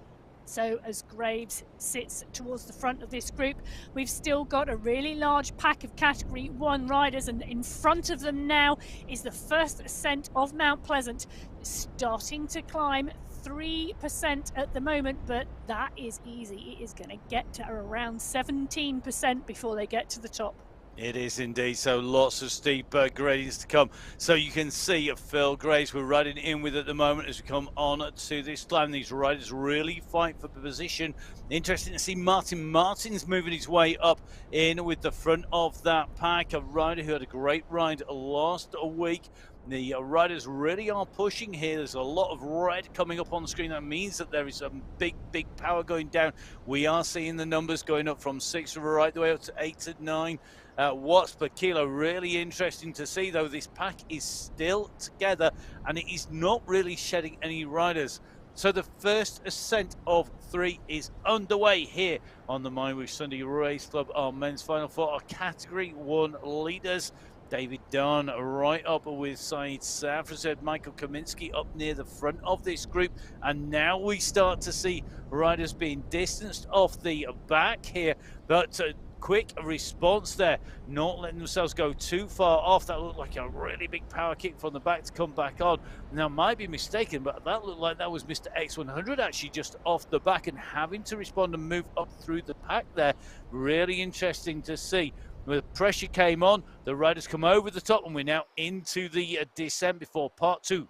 So as Graves sits towards the front of this group, we've still got a really large pack of category 1 riders, and in front of them now is the first ascent of Mount Pleasant, starting to climb 3% at the moment, but that is easy. It is going to get to around 17% before they get to the top. It is indeed. So lots of steep gradients to come. So you can see Phil Grace we're riding in with at the moment as we come on to this climb. These riders really fight for position. Interesting to see Martin's moving his way up in with the front of that pack. A rider who had a great ride last week. The riders really are pushing here. There's a lot of red coming up on the screen. That means that there is some big power going down. We are seeing the numbers going up from 6 right the way up to 8 to 9 watts per kilo. Really interesting to see, though. This pack is still together and it is not really shedding any riders. So the first ascent of 3 is underway here on the MyWhoosh Sunday Race Club, our men's final for our category 1 leaders. David Dunn right up with Saeed Safrazed, Michael Kaminsky up near the front of this group. And now we start to see riders being distanced off the back here. But quick response there, not letting themselves go too far off. That looked like a really big power kick from the back to come back on. Now, might be mistaken, but that looked like that was Mr. X100 actually just off the back and having to respond and move up through the pack there. Really interesting to see. The pressure came on, the riders come over the top, and we're now into the descent before part 2.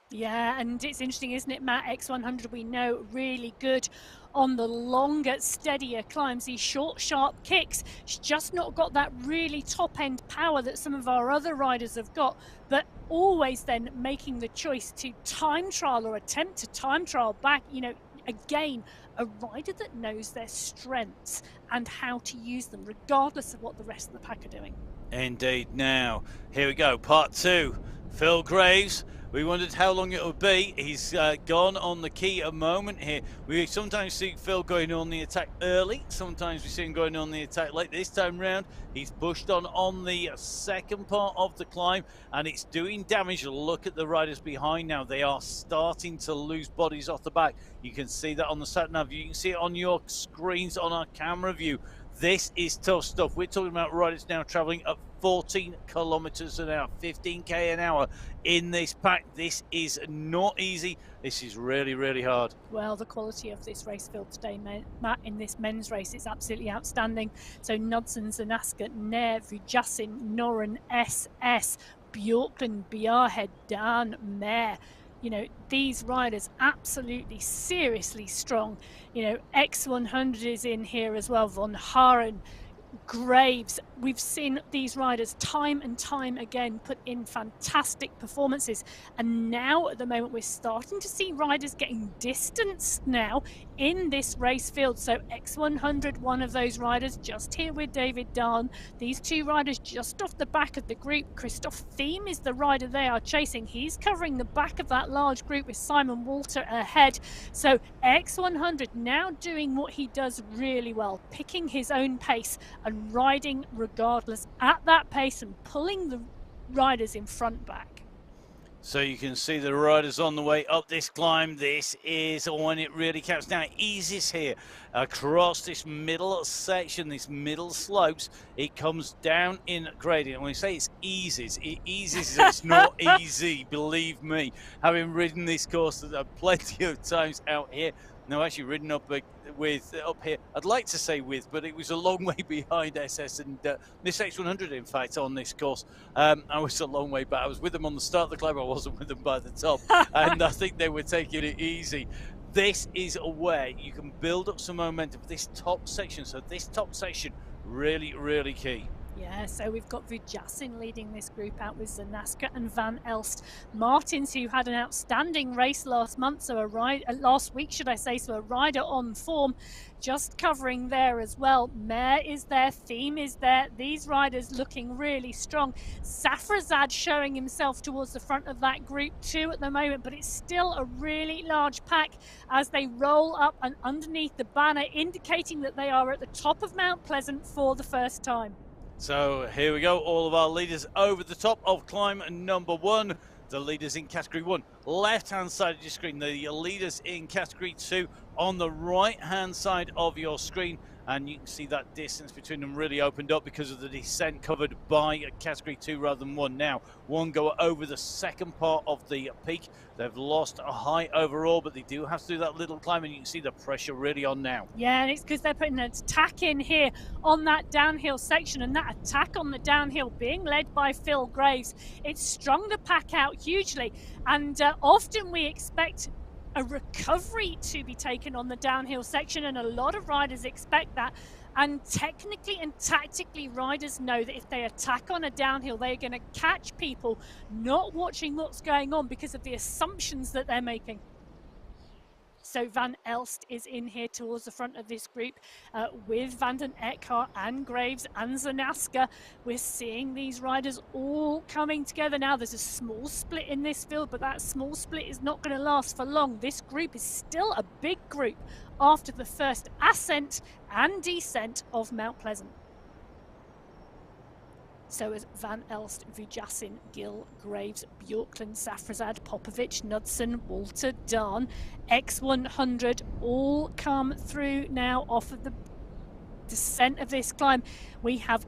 Yeah, and it's interesting, isn't it, Matt? X100, we know, really good on the longer, steadier climbs, these short, sharp kicks. She's just not got that really top-end power that some of our other riders have got, but always then making the choice to time trial or attempt to time trial back, you know, again, a rider that knows their strengths and how to use them, regardless of what the rest of the pack are doing. Indeed. Now, here we go, part 2. Phil Graves. We wondered how long it would be. He's gone on the key a moment here. We sometimes see Phil going on the attack early. Sometimes we see him going on the attack late. This time round, he's pushed on the second part of the climb, and it's doing damage. Look at the riders behind now. They are starting to lose bodies off the back. You can see that on the sat-nav view. You can see it on your screens on our camera view. This is tough stuff. We're talking about riders now traveling at 14 kilometers an hour, 15k an hour in this pack. This is not easy. This is really, really hard. Well, the quality of this race field today, Matt, in this men's race is absolutely outstanding. So Knudsen, Zanaska, Nair, Vujasin, Noren, SS, Bjorklund, Bjarhead, Dan, Mare. You know, these riders absolutely seriously strong. You know, X100 is in here as well, Von Haren, Graves. We've seen these riders time and time again put in fantastic performances, and now at the moment we're starting to see riders getting distanced now in this race field. So X100, one of those riders, just here with David Dahn. These two riders just off the back of the group. Christoph Thiem is the rider they are chasing. He's covering the back of that large group with Simon Walter ahead. So X100 now doing what he does really well, picking his own pace and riding regardless at that pace and pulling the riders in front back. So you can see the riders on the way up this climb. This is when it really counts down. It eases here across this middle section, these middle slopes. It comes down in gradient. When we say it eases, it's not easy, believe me. Having ridden this course plenty of times out here. No, actually ridden up up here. I'd like to say with, but it was a long way behind SS and Miss X100, in fact, on this course. I was a long way back. I was with them on the start of the climb. I wasn't with them by the top. And I think they were taking it easy. This is where you can build up some momentum for this top section. So this top section, really, really key. Yeah, so we've got Vujasin leading this group out with Zanaska and Van Elst. Martins, who had an outstanding race last month, so last week, should I say, so a rider on form, just covering there as well. Mare is there, Theme is there. These riders looking really strong. Safrazad showing himself towards the front of that group too at the moment, but it's still a really large pack as they roll up and underneath the banner, indicating that they are at the top of Mount Pleasant for the first time. So here we go, all of our leaders over the top of climb number 1. The leaders in category 1, left-hand side of your screen. The leaders in category 2 on the right-hand side of your screen. And you can see that distance between them really opened up because of the descent covered by category 2 rather than 1. Now, 1 go over the second part of the peak. They've lost a height overall, but they do have to do that little climb, and you can see the pressure really on now. Yeah, and it's because they're putting an attack in here on that downhill section, and that attack on the downhill being led by Phil Graves. It's strung the pack out hugely, and often we expect a recovery to be taken on the downhill section, and a lot of riders expect that. And technically and tactically, riders know that if they attack on a downhill, they're going to catch people not watching what's going on because of the assumptions that they're making. So Van Elst is in here towards the front of this group with Van den Eckhart and Graves and Zanaska. We're seeing these riders all coming together now. There's a small split in this field, but that small split is not going to last for long. This group is still a big group after the first ascent and descent of Mount Pleasant. So as Van Elst, Vujasin, Gill, Graves, Bjorklund, Safrazad, Popovic, Knudsen, Walter, Dahn, X100 all come through now off of the descent of this climb. We have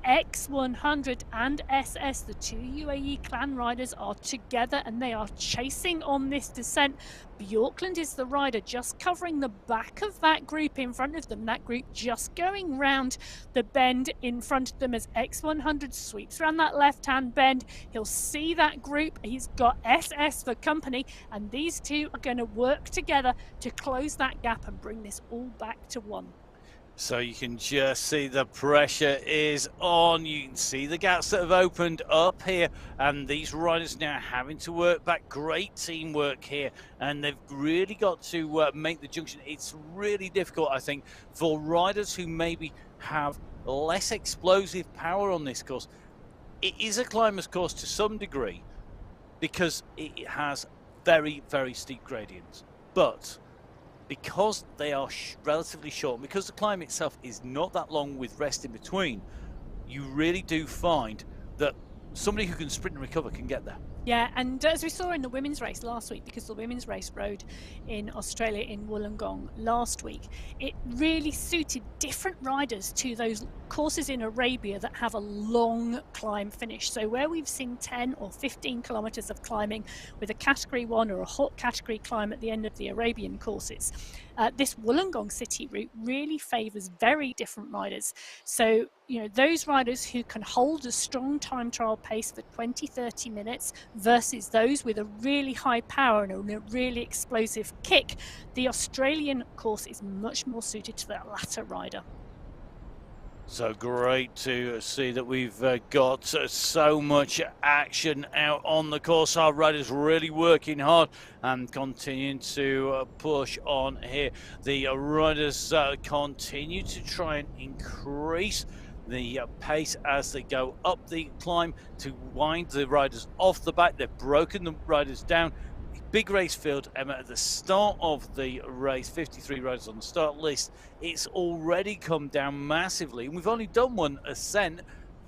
X100 and SS, the 2 UAE clan riders, are together and they are chasing on this descent. Bjorklund is the rider just covering the back of that group in front of them. That group just going round the bend in front of them as X100 sweeps around that left-hand bend. He'll see that group. He's got SS for company, and these two are going to work together to close that gap and bring this all back to 1. So you can just see the pressure is on. You can see the gaps that have opened up here, and these riders now having to work back. Great teamwork here, and they've really got to make the junction. It's really difficult, I think, for riders who maybe have less explosive power on this course. It is a climber's course to some degree because it has very, very steep gradients, but because they are relatively short, and because the climb itself is not that long with rest in between, you really do find that somebody who can sprint and recover can get there. Yeah, and as we saw in the women's race last week, because the women's race rode in Australia in Wollongong last week, it really suited different riders to those courses in Arabia that have a long climb finish. So where we've seen 10 or 15 kilometers of climbing with a category 1 or a hot category climb at the end of the Arabian courses, this Wollongong city route really favors very different riders. So, you know, those riders who can hold a strong time trial pace for 20-30 minutes versus those with a really high power and a really explosive kick, the Australian course is much more suited to that latter rider. So great to see that we've got so much action out on the course. Our riders really working hard and continuing to push on here. The riders continue to try and increase the pace as they go up the climb to wind the riders off the back. They've broken the riders down. Big race field, Emma, at the start of the race, 53 riders on the start list. It's already come down massively, and we've only done one ascent.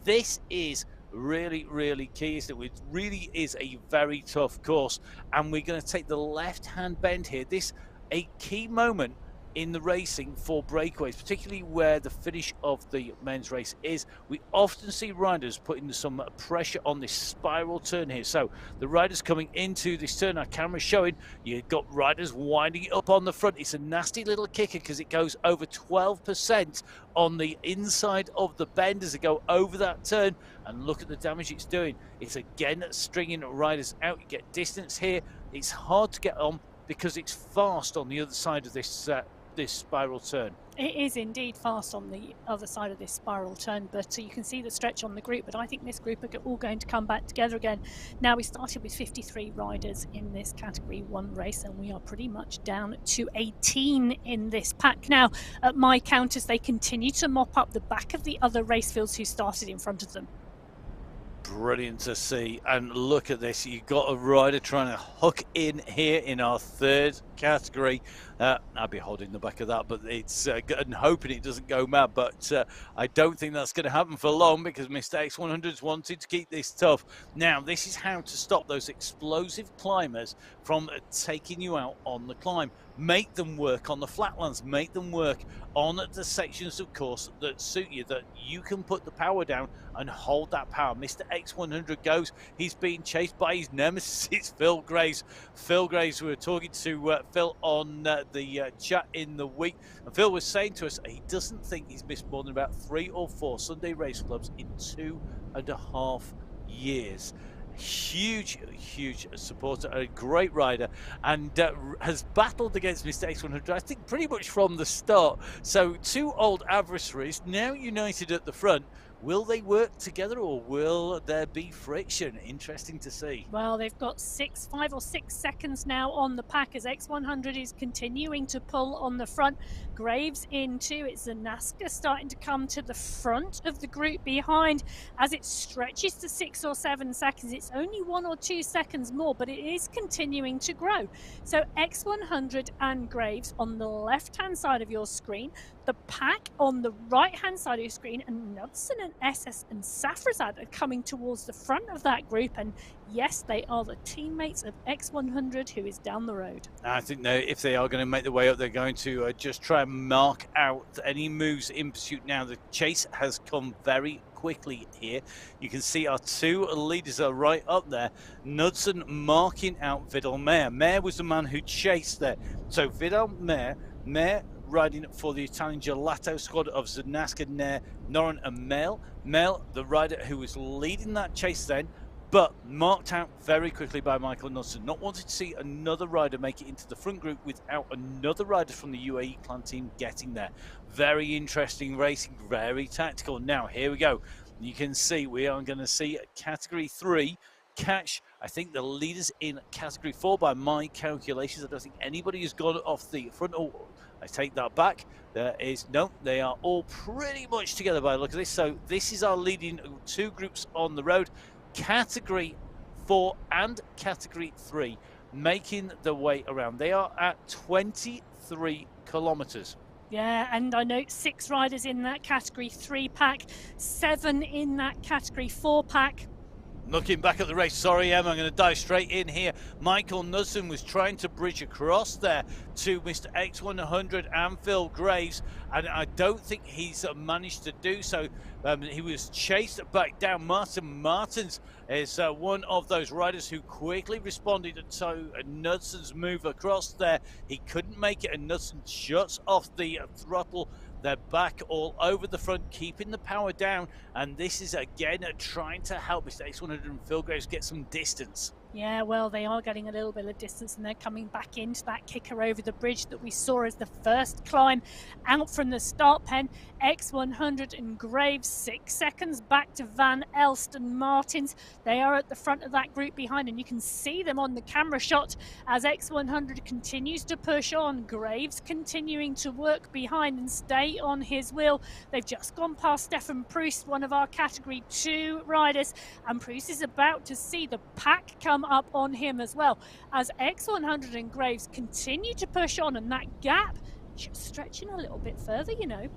This is really, really key, is that it really is a very tough course. And we're going to take the left-hand bend here. This a key moment in the racing for breakaways, particularly where the finish of the men's race is. We often see riders putting some pressure on this spiral turn here. So the riders coming into this turn, our camera's showing, you've got riders winding it up on the front. It's a nasty little kicker because it goes over 12% on the inside of the bend as they go over that turn, and look at the damage it's doing. It's again stringing riders out. You get distance here. It's hard to get on because it's fast on the other side of this this spiral turn. It is indeed fast on the other side of this spiral turn, but you can see the stretch on the group. But I think this group are all going to come back together again. Now, we started with 53 riders in this Category 1 race, and we are pretty much down to 18 in this pack. Now, at my counters, they continue to mop up the back of the other race fields who started in front of them. Brilliant to see. And look at this, you've got a rider trying to hook in here in our third category. I'll be holding the back of that, but it's and hoping it doesn't go mad, but I don't think that's going to happen for long, because Mr. X100's wanted to keep this tough. Now, this is how to stop those explosive climbers from taking you out on the climb. Make them work on the flatlands, make them work on the sections of course that suit you, that you can put the power down and hold that power. Mr. X100 goes, he's being chased by his nemesis, it's Phil Graves. Phil Graves, we were talking to Phil on the chat in the week, and Phil was saying to us he doesn't think he's missed more than about 3 or 4 Sunday race clubs in 2.5 years. Huge supporter, a great rider, and has battled against Mr. X100, I think, pretty much from the start. So 2 old adversaries now united at the front. Will they work together, or will there be friction? Interesting to see. Well, they've got 5 or 6 seconds now on the pack as X100 is continuing to pull on the front. Graves in too. It's Zanaska starting to come to the front of the group behind as it stretches to 6 or 7 seconds. It's only 1 or 2 seconds more, but it is continuing to grow. So X100 and Graves on the left-hand side of your screen, the pack on the right-hand side of your screen, and Knudsen and SS and Safrazad are coming towards the front of that group. And yes, they are the teammates of X100 who is down the road. I think if they are going to make their way up, they're going to just try and mark out any moves in pursuit. Now, the chase has come very quickly here. You can see our 2 leaders are right up there. Knudsen marking out Vidal Mayer. Mayer was the man who chased there. So Vidal Mayer riding for the Italian Gelato squad of Zanaska, Nair, Noren and Mail. Mail, the rider who was leading that chase then, but marked out very quickly by Michael Knudsen. Not wanting to see another rider make it into the front group without another rider from the UAE clan team getting there. Very interesting racing, very tactical. Now, here we go. You can see we are going to see Category 3 catch, I think, the leaders in Category 4 by my calculations. I don't think anybody has gone off the front. Oh, I take that back. There is no, they are all pretty much together by the look of this. So this is our leading 2 groups on the road. Category 4 and Category 3 making the way around. They are at 23 kilometers. Yeah, and I note 6 riders in that Category 3 pack, 7 in that Category 4 pack. Looking back at the race, sorry Em, I'm going to dive straight in here. Michael Knudsen was trying to bridge across there to Mr. X100 and Phil Graves, and I don't think he's managed to do so. He was chased back down. Martin Martins is one of those riders who quickly responded to Knudsen's move across there. He couldn't make it, and Knudsen shuts off the throttle. They're back all over the front, keeping the power down, and this is again trying to help Mr. X100 and Phil Graves get some distance. Yeah, well, they are getting a little bit of distance, and they're coming back into that kicker over the bridge that we saw as the first climb out from the start pen. X100 and Graves 6 seconds back to Van Elst and Martins. They are at the front of that group behind, and you can see them on the camera shot as X100 continues to push on. Graves continuing to work behind and stay on his wheel. They've just gone past Stefan Proust, one of our Category 2 riders, and Proust is about to see the pack come up on him as well as X100 and Graves continue to push on, and that gap just stretching a little bit further, you know.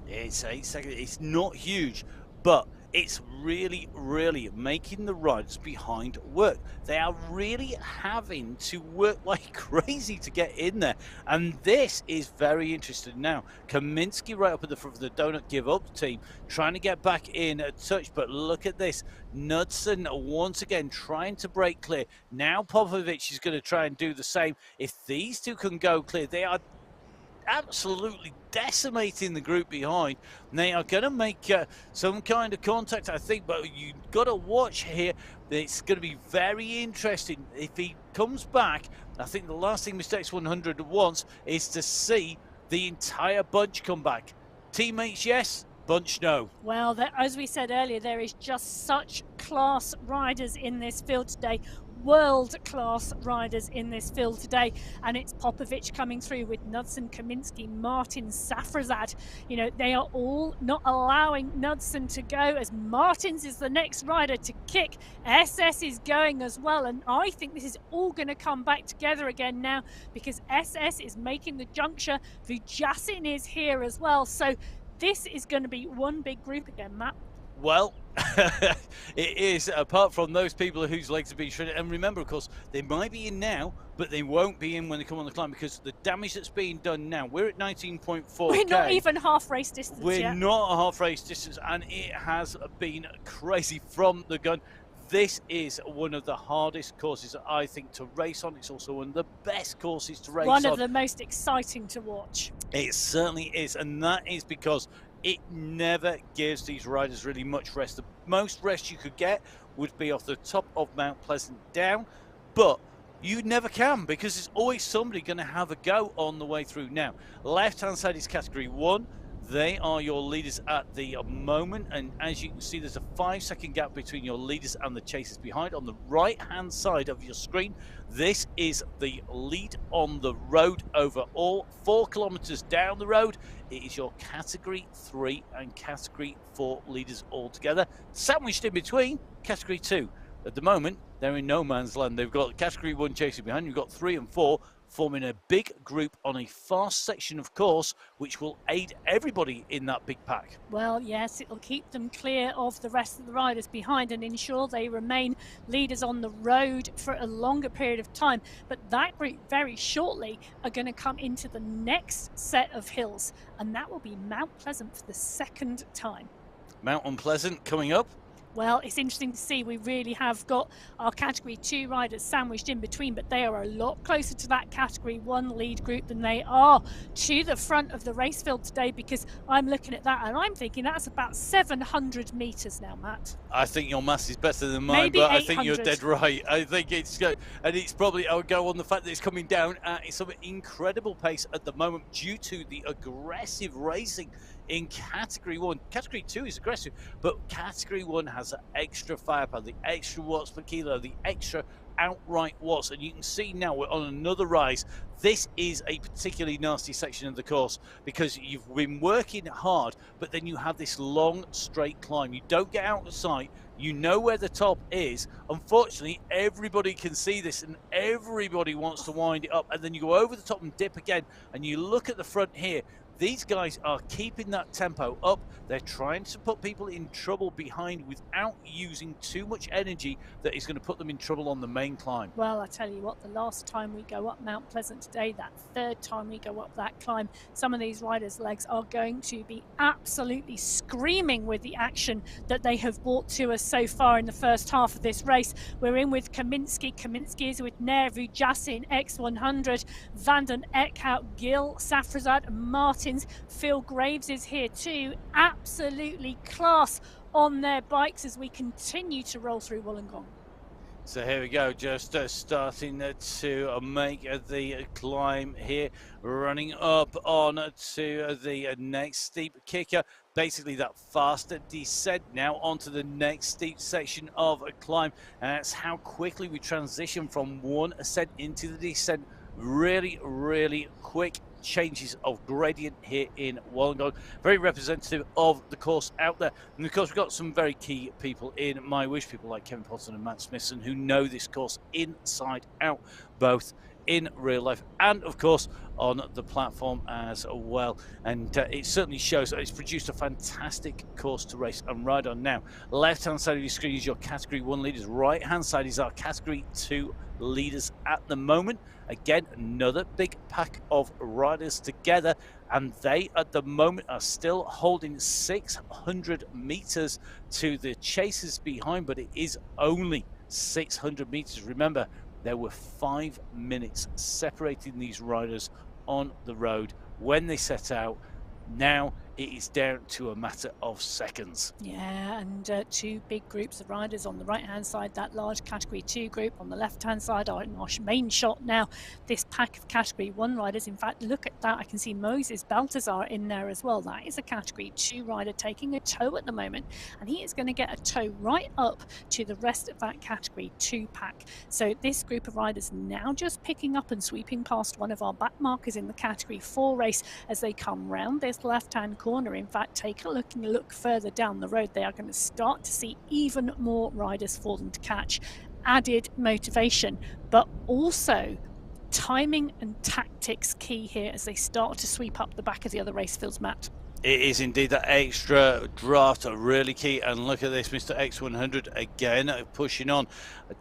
It's 8 seconds. It's not huge, but it's really, really making the riders behind work. They are really having to work like crazy to get in there. And this is very interesting. Now, Kaminsky right up at the front of the Donut Give Up team, trying to get back in a touch. But look at this. Knudsen once again trying to break clear. Now Popovic is going to try and do the same. If these two can go clear, they are absolutely decimating the group behind. They are going to make some kind of contact, I think, but you've got to watch here. It's going to be very interesting. If he comes back, I think the last thing Mistakes 100 wants is to see the entire bunch come back. Teammates, yes. Bunch, no. Well, as we said earlier, there is just such class riders in this field today. World-class riders in this field today, and it's Popovic coming through with Knudsen, Kaminsky, Martin, Safrazad. You know, they are all not allowing Knudsen to go, as Martins is the next rider to kick. SS is going as well, and I think this is all going to come back together again now, because SS is making the juncture. Vujasin is here as well, so this is going to be one big group again, Matt. Well, it is, apart from those people whose legs have been shredded. And remember, of course, they might be in now, but they won't be in when they come on the climb, because the damage that's being done now, we're at 19.4. We're not even half race distance We're yet. not a half race distance, and it has been crazy from the gun. This is one of the hardest courses, I think, to race on. It's also one of the best courses to race on. One of the most exciting to watch. It certainly is, and that is because it never gives these riders really much rest. The most rest you could get would be off the top of Mount Pleasant down, but you never can, because there's always somebody going to have a go on the way through. Now, left-hand side is Category 1. They are your leaders at the moment, and as you can see, there's a 5-second gap between your leaders and the chasers behind. On the right-hand side of your screen, this is the lead on the road overall, 4 kilometers down the road. It is your Category 3 and Category 4 leaders all together, sandwiched in between Category 2. At the moment, they're in no man's land. They've got Category 1 chasing behind. You've got 3 and 4 forming a big group on a fast section of course, which will aid everybody in that big pack. Well, yes, it'll keep them clear of the rest of the riders behind and ensure they remain leaders on the road for a longer period of time. But that group very shortly are going to come into the next set of hills, and that will be Mount Pleasant for the second time. Mount Pleasant coming up. Well, it's interesting to see. We really have got our Category 2 riders sandwiched in between, but they are a lot closer to that Category 1 lead group than they are to the front of the race field today, because I'm looking at that and I'm thinking that's about 700 metres now, Matt. I think your maths is better than mine, Maybe but 800. I think you're dead right. I think it's good, and it's probably, I would go on the fact that it's coming down at some incredible pace at the moment due to the aggressive racing in Category 1. Category 2 is aggressive, but Category 1 has the extra firepower, the extra watts per kilo, the extra outright watts, and you can see now we're on another rise. This is a particularly nasty section of the course because you've been working hard, but then you have this long straight climb. You don't get out of sight. You know where the top is. Unfortunately, everybody can see this and everybody wants to wind it up, and then you go over the top and dip again, and you look at the front here. These guys are keeping that tempo up. They're trying to put people in trouble behind without using too much energy that is going to put them in trouble on the main climb. Well, I tell you what, the last time we go up Mount Pleasant today, that third time we go up that climb, some of these riders' legs are going to be absolutely screaming with the action that they have brought to us so far in the first half of this race. We're in with Kaminsky. Kaminsky is with Nair, Vujasin, X100, Vanden Eckhout, Gill, Safrazad, Martin. Phil Graves is here too. Absolutely class on their bikes as we continue to roll through Wollongong. So here we go, just starting to make the climb here, running up on to the next steep kicker. Basically that faster descent now onto the next steep section of a climb. And that's how quickly we transition from one ascent into the descent. Really, really quick changes of gradient here in Wollongong. Very representative of the course out there. And of course, we've got some very key people in MyWhoosh, people like Kevin Potton and Matt Smithson, who know this course inside out, both in real life, and of course on the platform as well. And it certainly shows that it's produced a fantastic course to race and ride on. Now, left hand side of your screen is your category 1 leaders, right hand side is our category 2 leaders at the moment. Again, another big pack of riders together, and they at the moment are still holding 600 meters to the chasers behind, but it is only 600 meters. Remember, there were 5 minutes separating these riders on the road when they set out. Now it is down to a matter of seconds. Yeah, and two big groups of riders on the right-hand side, that large Category 2 group. On the left-hand side, our main shot now, this pack of Category 1 riders. In fact, look at that. I can see Moses Baltazar in there as well. That is a Category 2 rider taking a tow at the moment, and he is going to get a tow right up to the rest of that Category 2 pack. So this group of riders now just picking up and sweeping past one of our back markers in the Category 4 race as they come round this left-hand corner. In fact, take a look further down the road. They are going to start to see even more riders for them to catch. Added motivation, but also timing and tactics key here as they start to sweep up the back of the other race fields, Matt. It is indeed that extra draft really key. And look at this, Mr. X100 again pushing on.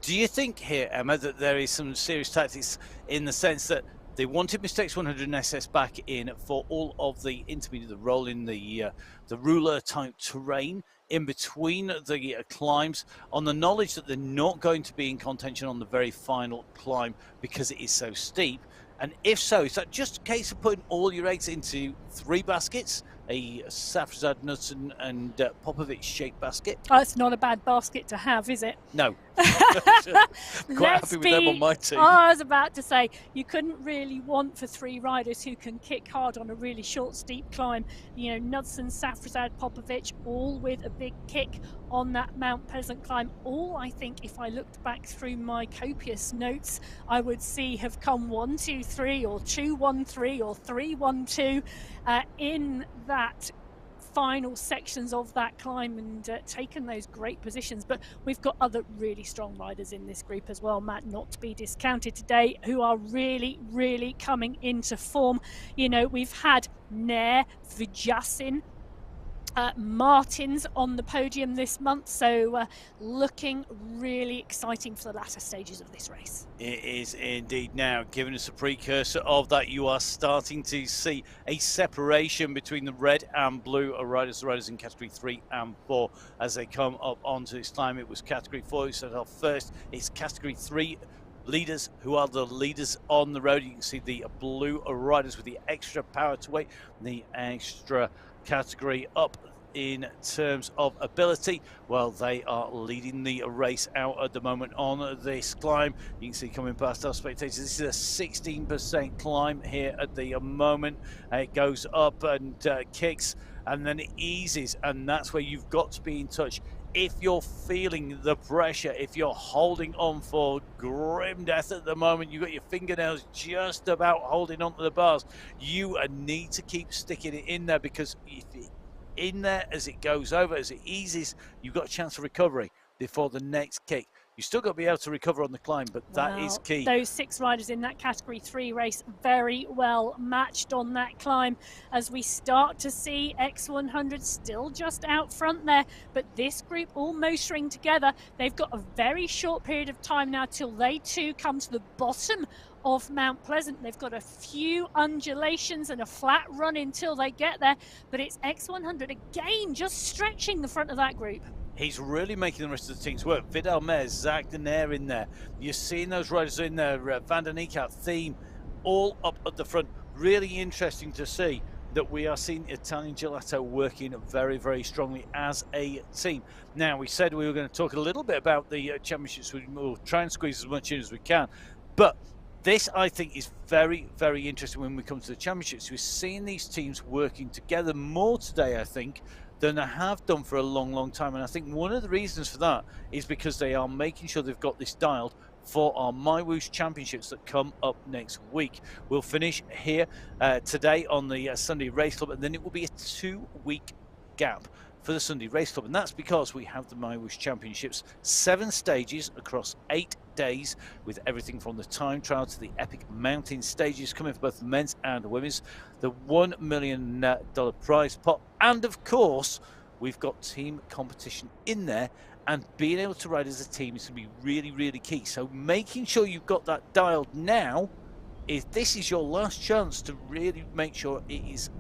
Do you think here, Emma, that there is some serious tactics in the sense that they wanted Mr. X100 and SS back in for all of the intermediate, the roll in the ruler type terrain in between the climbs, on the knowledge that they're not going to be in contention on the very final climb because it is so steep? And if so, is that just a case of putting all your eggs into 3 baskets, a Safrazad, Knudsen and Popovich shaped basket? Oh, it's not a bad basket to have, is it? No. Quite happy with them on my team. Oh, I was about to say, you couldn't really want for 3 riders who can kick hard on a really short, steep climb. You know, Knudsen, Safrazad, Popovich, all with a big kick on that Mount Pleasant climb. All, I think, if I looked back through my copious notes, I would see have come 1, 2, 3 or 2, 1, 3 or 3, 1, 2 in that final sections of that climb and taken those great positions. But we've got other really strong riders in this group as well, Matt, not to be discounted today, who are really coming into form. You know, we've had Nair, Vijaysin, Martins on the podium this month, so looking really exciting for the latter stages of this race. It is indeed. Now, giving us a precursor of that, you are starting to see a separation between the red and blue riders, the riders in Category 3 and 4 as they come up onto this climb. It was Category 4 who set off first. It's Category 3 leaders who are the leaders on the road. You can see the blue riders with the extra power to weight, the extra category up in terms of ability. Well, they are leading the race out at the moment on this climb. You can see coming past our spectators, this is a 16% climb here at the moment. It goes up and kicks and then it eases, and that's where you've got to be in touch. If you're feeling the pressure, if you're holding on for grim death at the moment, you've got your fingernails just about holding onto the bars, you need to keep sticking it in there, because if it in there as it goes over, as it eases, you've got a chance of recovery before the next kick. You still got to be able to recover on the climb, but that is key. Those 6 riders in that Category 3 race very well matched on that climb, as we start to see X100 still just out front there, but this group all motoring together. They've got a very short period of time now till they too come to the bottom of Mount Pleasant. They've got a few undulations and a flat run until they get there, but it's X100 again just stretching the front of that group. He's really making the rest of the teams work. Vidal Mez, Zach Denair in there. You're seeing those riders in there, Van der Niekerk, Theme, all up at the front. Really interesting to see that we are seeing Italian Gelato working very strongly as a team. Now, we said we were going to talk a little bit about the championships. We'll try and squeeze as much in as we can. But this, I think, is very interesting when we come to the championships. We're seeing these teams working together more today, I think, than they have done for a long time. And I think one of the reasons for that is because they are making sure they've got this dialed for our MyWhoosh championships that come up next week. We'll finish here today on the Sunday Race Club, and then it will be a 2-week gap for the Sunday Race Club, and that's because we have the MyWhoosh championships, 7 stages across 8 days with everything from the time trial to the epic mountain stages coming for both the men's and the women's, the $1 million prize pot, and of course, we've got team competition in there, and being able to ride as a team is going to be really, really key. So making sure you've got that dialed now, is this is your last chance to really make sure it is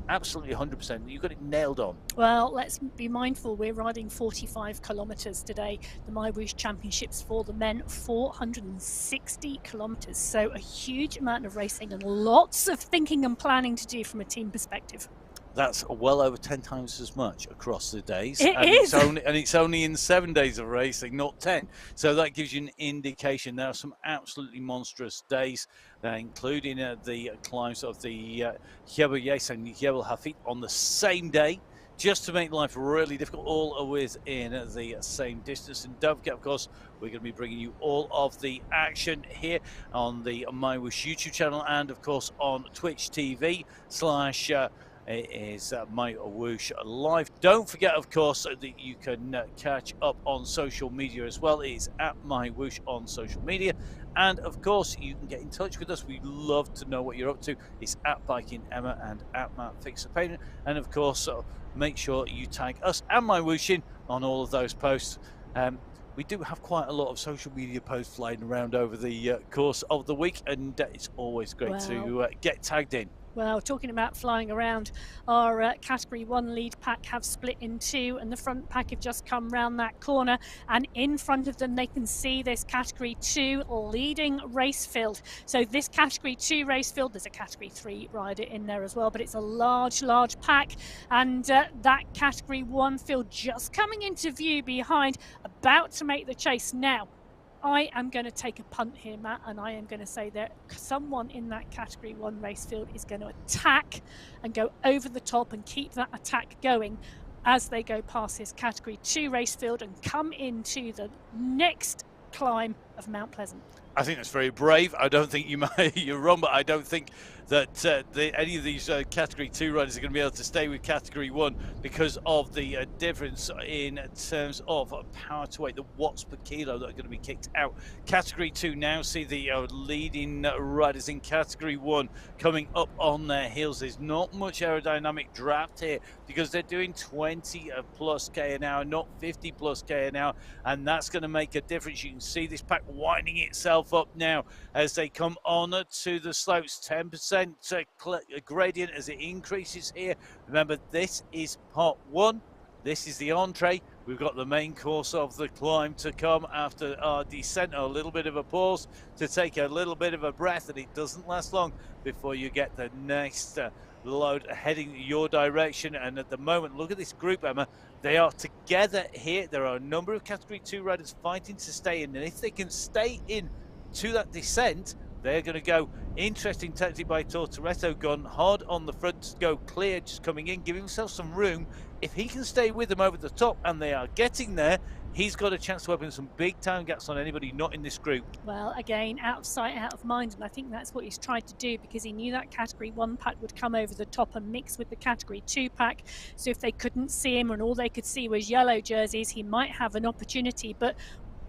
absolutely 100%. You've got it nailed on. Well, let's be mindful. We're riding 45 kilometres today. The MyWhoosh Championships for the men, 460 kilometres. So a huge amount of racing and lots of thinking and planning to do from a team perspective. That's well over 10 times as much across the days. It is. It's only in 7 days of racing, not 10. So that gives you an indication. There are some absolutely monstrous days, including the climbs of the Jebel Yes and Jebel Hafid on the same day, just to make life really difficult, all within the same distance. And don't forget, of course, we're going to be bringing you all of the action here on the MyWhoosh YouTube channel and, of course, on Twitch TV / it is MyWhoosh Live. Don't forget, of course, that you can catch up on social media as well. It is at MyWhoosh on social media. And, of course, you can get in touch with us. We love to know what you're up to. It's at Biking Emma and at Matt Fixer Payne. And, of course, make sure you tag us and MyWhoosh in on all of those posts. We do have quite a lot of social media posts flying around over the course of the week, and it's always great to get tagged in. Well, talking about flying around, our Category 1 lead pack have split in two, and the front pack have just come round that corner, and in front of them they can see this Category 2 leading race field. So this Category 2 race field, there's a Category 3 rider in there as well, but it's a large pack, and that Category 1 field just coming into view behind, about to make the chase now. I am going to take a punt here, Matt, and I am going to say that someone in that Category 1 race field is going to attack and go over the top and keep that attack going as they go past this Category 2 race field and come into the next climb of Mount Pleasant. I think that's very brave. I don't think you're wrong, but I don't think that any of these Category 2 riders are going to be able to stay with Category 1 because of the difference in terms of power to weight, the watts per kilo that are going to be kicked out. Category 2 now see the leading riders in Category 1 coming up on their heels. There's not much aerodynamic draft here because they're doing 20 plus k an hour, not 50 plus k an hour, and that's going to make a difference. You can see this pack winding itself up now as they come on to the slopes. 10% gradient as it increases here. Remember, this is part 1. This is the entree. We've got the main course of the climb to come after our descent. A little bit of a pause to take a little bit of a breath, and it doesn't last long before you get the next load heading your direction. And at the moment, look at this group, Emma. They are together here. There are a number of Category 2 riders fighting to stay in, and if they can stay in to that descent, they're going to go. Interesting tactic by Tortoretto, gone hard on the front to go clear, just coming in, giving himself some room. If he can stay with them over the top, and they are getting there, he's got a chance to open some big time gaps on anybody not in this group. Well, again, out of sight, out of mind, and I think that's what he's tried to do because he knew that Category 1 pack would come over the top and mix with the Category 2 pack. So if they couldn't see him and all they could see was yellow jerseys, he might have an opportunity. But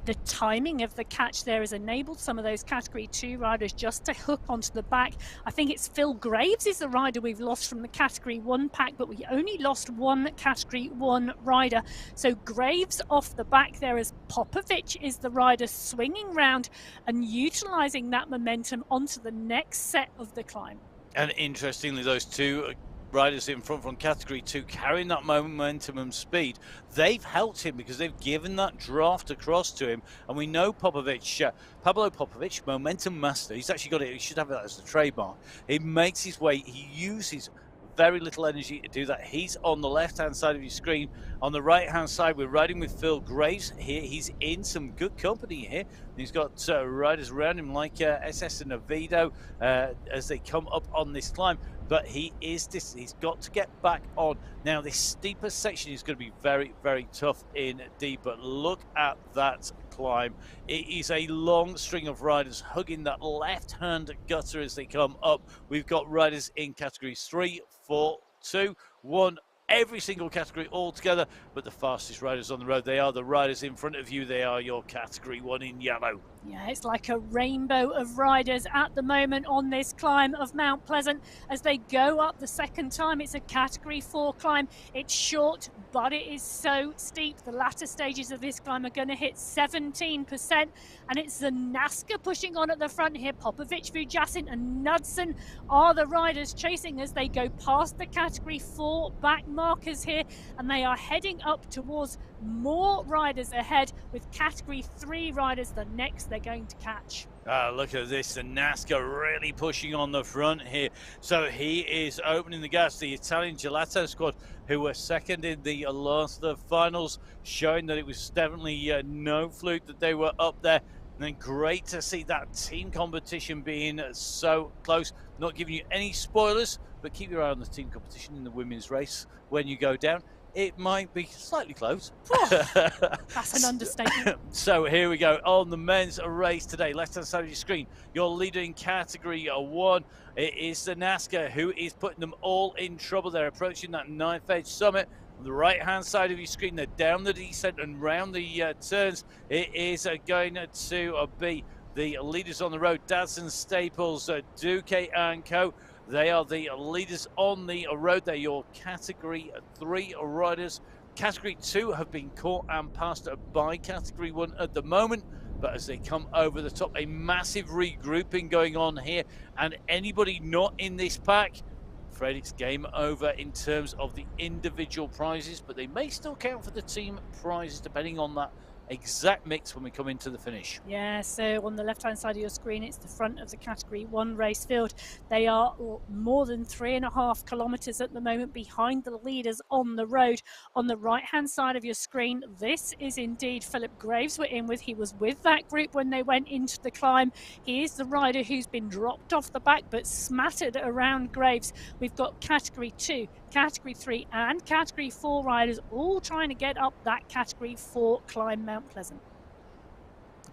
the timing of the catch there has enabled some of those Category 2 riders just to hook onto the back. I think it's Phil Graves is the rider we've lost from the Category 1 pack, but we only lost one Category 1 rider. So Graves off the back there as Popovic is the rider swinging round and utilising that momentum onto the next set of the climb. And interestingly, those two riders in front from Category 2 carrying that momentum and speed, they've helped him because they've given that draft across to him. And we know Popovic, Pablo Popovic, momentum master, he's actually got it, he should have that as the trademark. He makes his way, he uses very little energy to do that. He's on the left hand side of your screen. On the right hand side, we're riding with Phil Graves here. He's in some good company here. He's got riders around him like SS and Navido as they come up on this climb. But he's got to get back on. Now, this steeper section is going to be very, very tough indeed. But look at that climb. It is a long string of riders hugging that left-hand gutter as they come up. We've got riders in categories 3, 4, 2, 1, every single category all together, but the fastest riders on the road, they are the riders in front of you. They are your category 1 in yellow. Yeah, it's like a rainbow of riders at the moment on this climb of Mount Pleasant as they go up the second time. It's a category 4 climb. It's short, but it is so steep. The latter stages of this climb are going to hit 17%, and it's the NASCAR pushing on at the front here. Popovic, Vujasin and Knudsen are the riders chasing as they go past the category 4 back markers here, and they are heading up towards more riders ahead, with category 3 riders the next they're going to catch. Look at this, the NASCAR really pushing on the front here. So he is opening the gas. The Italian Gelato squad, who were second in the last of the finals, showing that it was definitely no fluke that they were up there. And then great to see that team competition being so close. Not giving you any spoilers, but keep your eye on the team competition in the women's race when you go down. It might be slightly close. That's an understatement. So here we go on the men's race today. Left-hand side of your screen, your leader in category 1. It is the NASCAR who is putting them all in trouble. They're approaching that knife edge summit. On the right-hand side of your screen, they're down the descent and round the turns. It is going to be the leaders on the road, Dadson, Staples, Duque and Co. They are the leaders on the road. They're your category 3 riders. Category 2 have been caught and passed by category 1 at the moment, but as they come over the top, a massive regrouping going on here, and anybody not in this pack, I'm afraid it's game over in terms of the individual prizes, but they may still count for the team prizes depending on that exact mix when we come into the finish. Yeah, so on the left-hand side of your screen, it's the front of the category 1 race field. They are more than 3.5 kilometers at the moment behind the leaders on the road. On the right-hand side of your screen, this is indeed Philip Graves we're in with. He was with that group when they went into the climb. He is the rider who's been dropped off the back but smattered around Graves. We've got category 2, category 3 and category 4 riders all trying to get up that category 4 climb Mount Pleasant.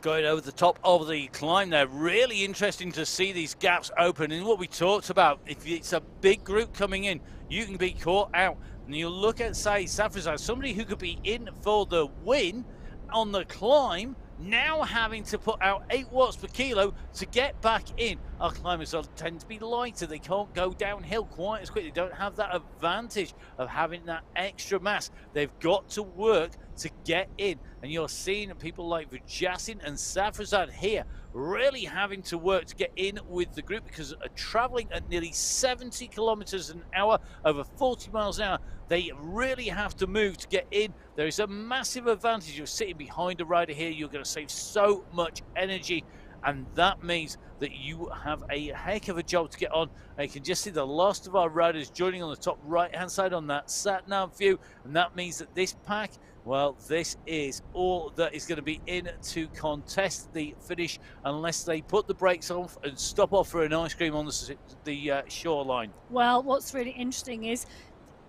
Going over the top of the climb there, really interesting to see these gaps open. And what we talked about, if it's a big group coming in, you can be caught out. And you look at, say, Safrazad, somebody who could be in for the win on the climb, now having to put out 8 watts per kilo to get back in. Our climbers tend to be lighter. They can't go downhill quite as quickly. They don't have that advantage of having that extra mass. They've got to work to get in. And you're seeing people like Vujasin and Safrazad here really having to work to get in with the group, because traveling at nearly 70 kilometers an hour, over 40 miles an hour, they really have to move to get in. There is a massive advantage of sitting behind a rider here. You're going to save so much energy, and that means that you have a heck of a job to get on. And you can just see the last of our riders joining on the top right-hand side on that sat-nav view, and that means that this pack, well, this is all that is going to be in to contest the finish, unless they put the brakes off and stop off for an ice cream on the shoreline. Well, what's really interesting is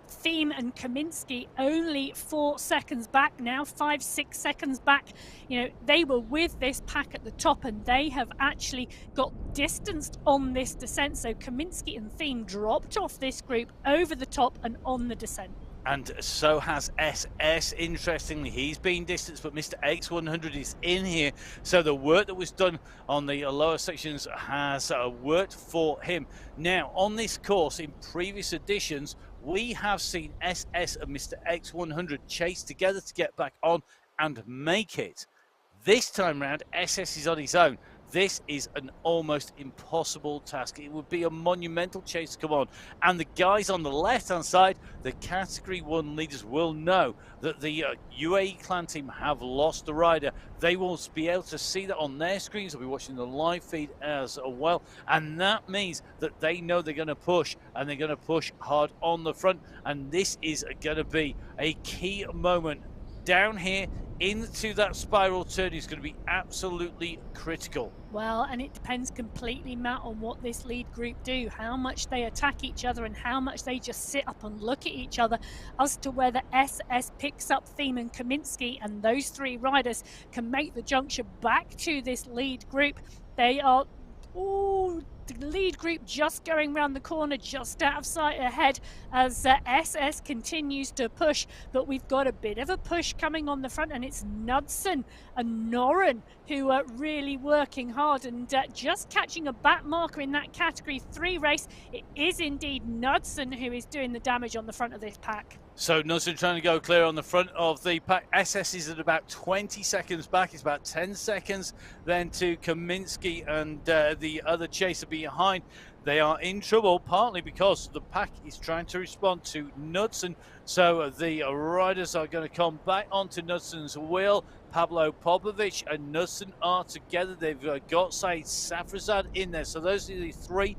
Thiem and Kaminsky only 4 seconds back now, 5-6 seconds back. You know, they were with this pack at the top, and they have actually got distanced on this descent. So Kaminsky and Thiem dropped off this group over the top and on the descent. And so has SS. Interestingly, he's been distanced, but Mr. X100 is in here. So the work that was done on the lower sections has worked for him. Now, on this course, in previous editions, we have seen SS and Mr. X100 chase together to get back on and make it. This time round, SS is on his own. This is an almost impossible task. It would be a monumental chase to come on. And the guys on the left-hand side, the Category 1 leaders, will know that the UAE clan team have lost the rider. They will be able to see that on their screens. They'll be watching the live feed as well. And that means that they know they're going to push, and they're going to push hard on the front. And this is going to be a key moment down here into that spiral turn is going to be absolutely critical. Well, and it depends completely, Matt, on what this lead group do, how much they attack each other and how much they just sit up and look at each other, as to whether SS picks up Thiem and Kaminsky and those 3 riders can make the juncture back to this lead group. They are the lead group just going round the corner, just out of sight ahead as SS continues to push. But we've got a bit of a push coming on the front, and it's Knudsen and Norrin who are really working hard and just catching a back marker in that Category 3 race. It is indeed Knudsen who is doing the damage on the front of this pack. So Knudsen trying to go clear on the front of the pack. SS is at about 20 seconds back. It's about 10 seconds then to Kaminsky and the other chaser behind. They are in trouble, partly because the pack is trying to respond to Knudsen. So the riders are going to come back onto Knudsen's wheel. Pablo Popovic and Knudsen are together. They've got Said Safrazad in there. So those are the three,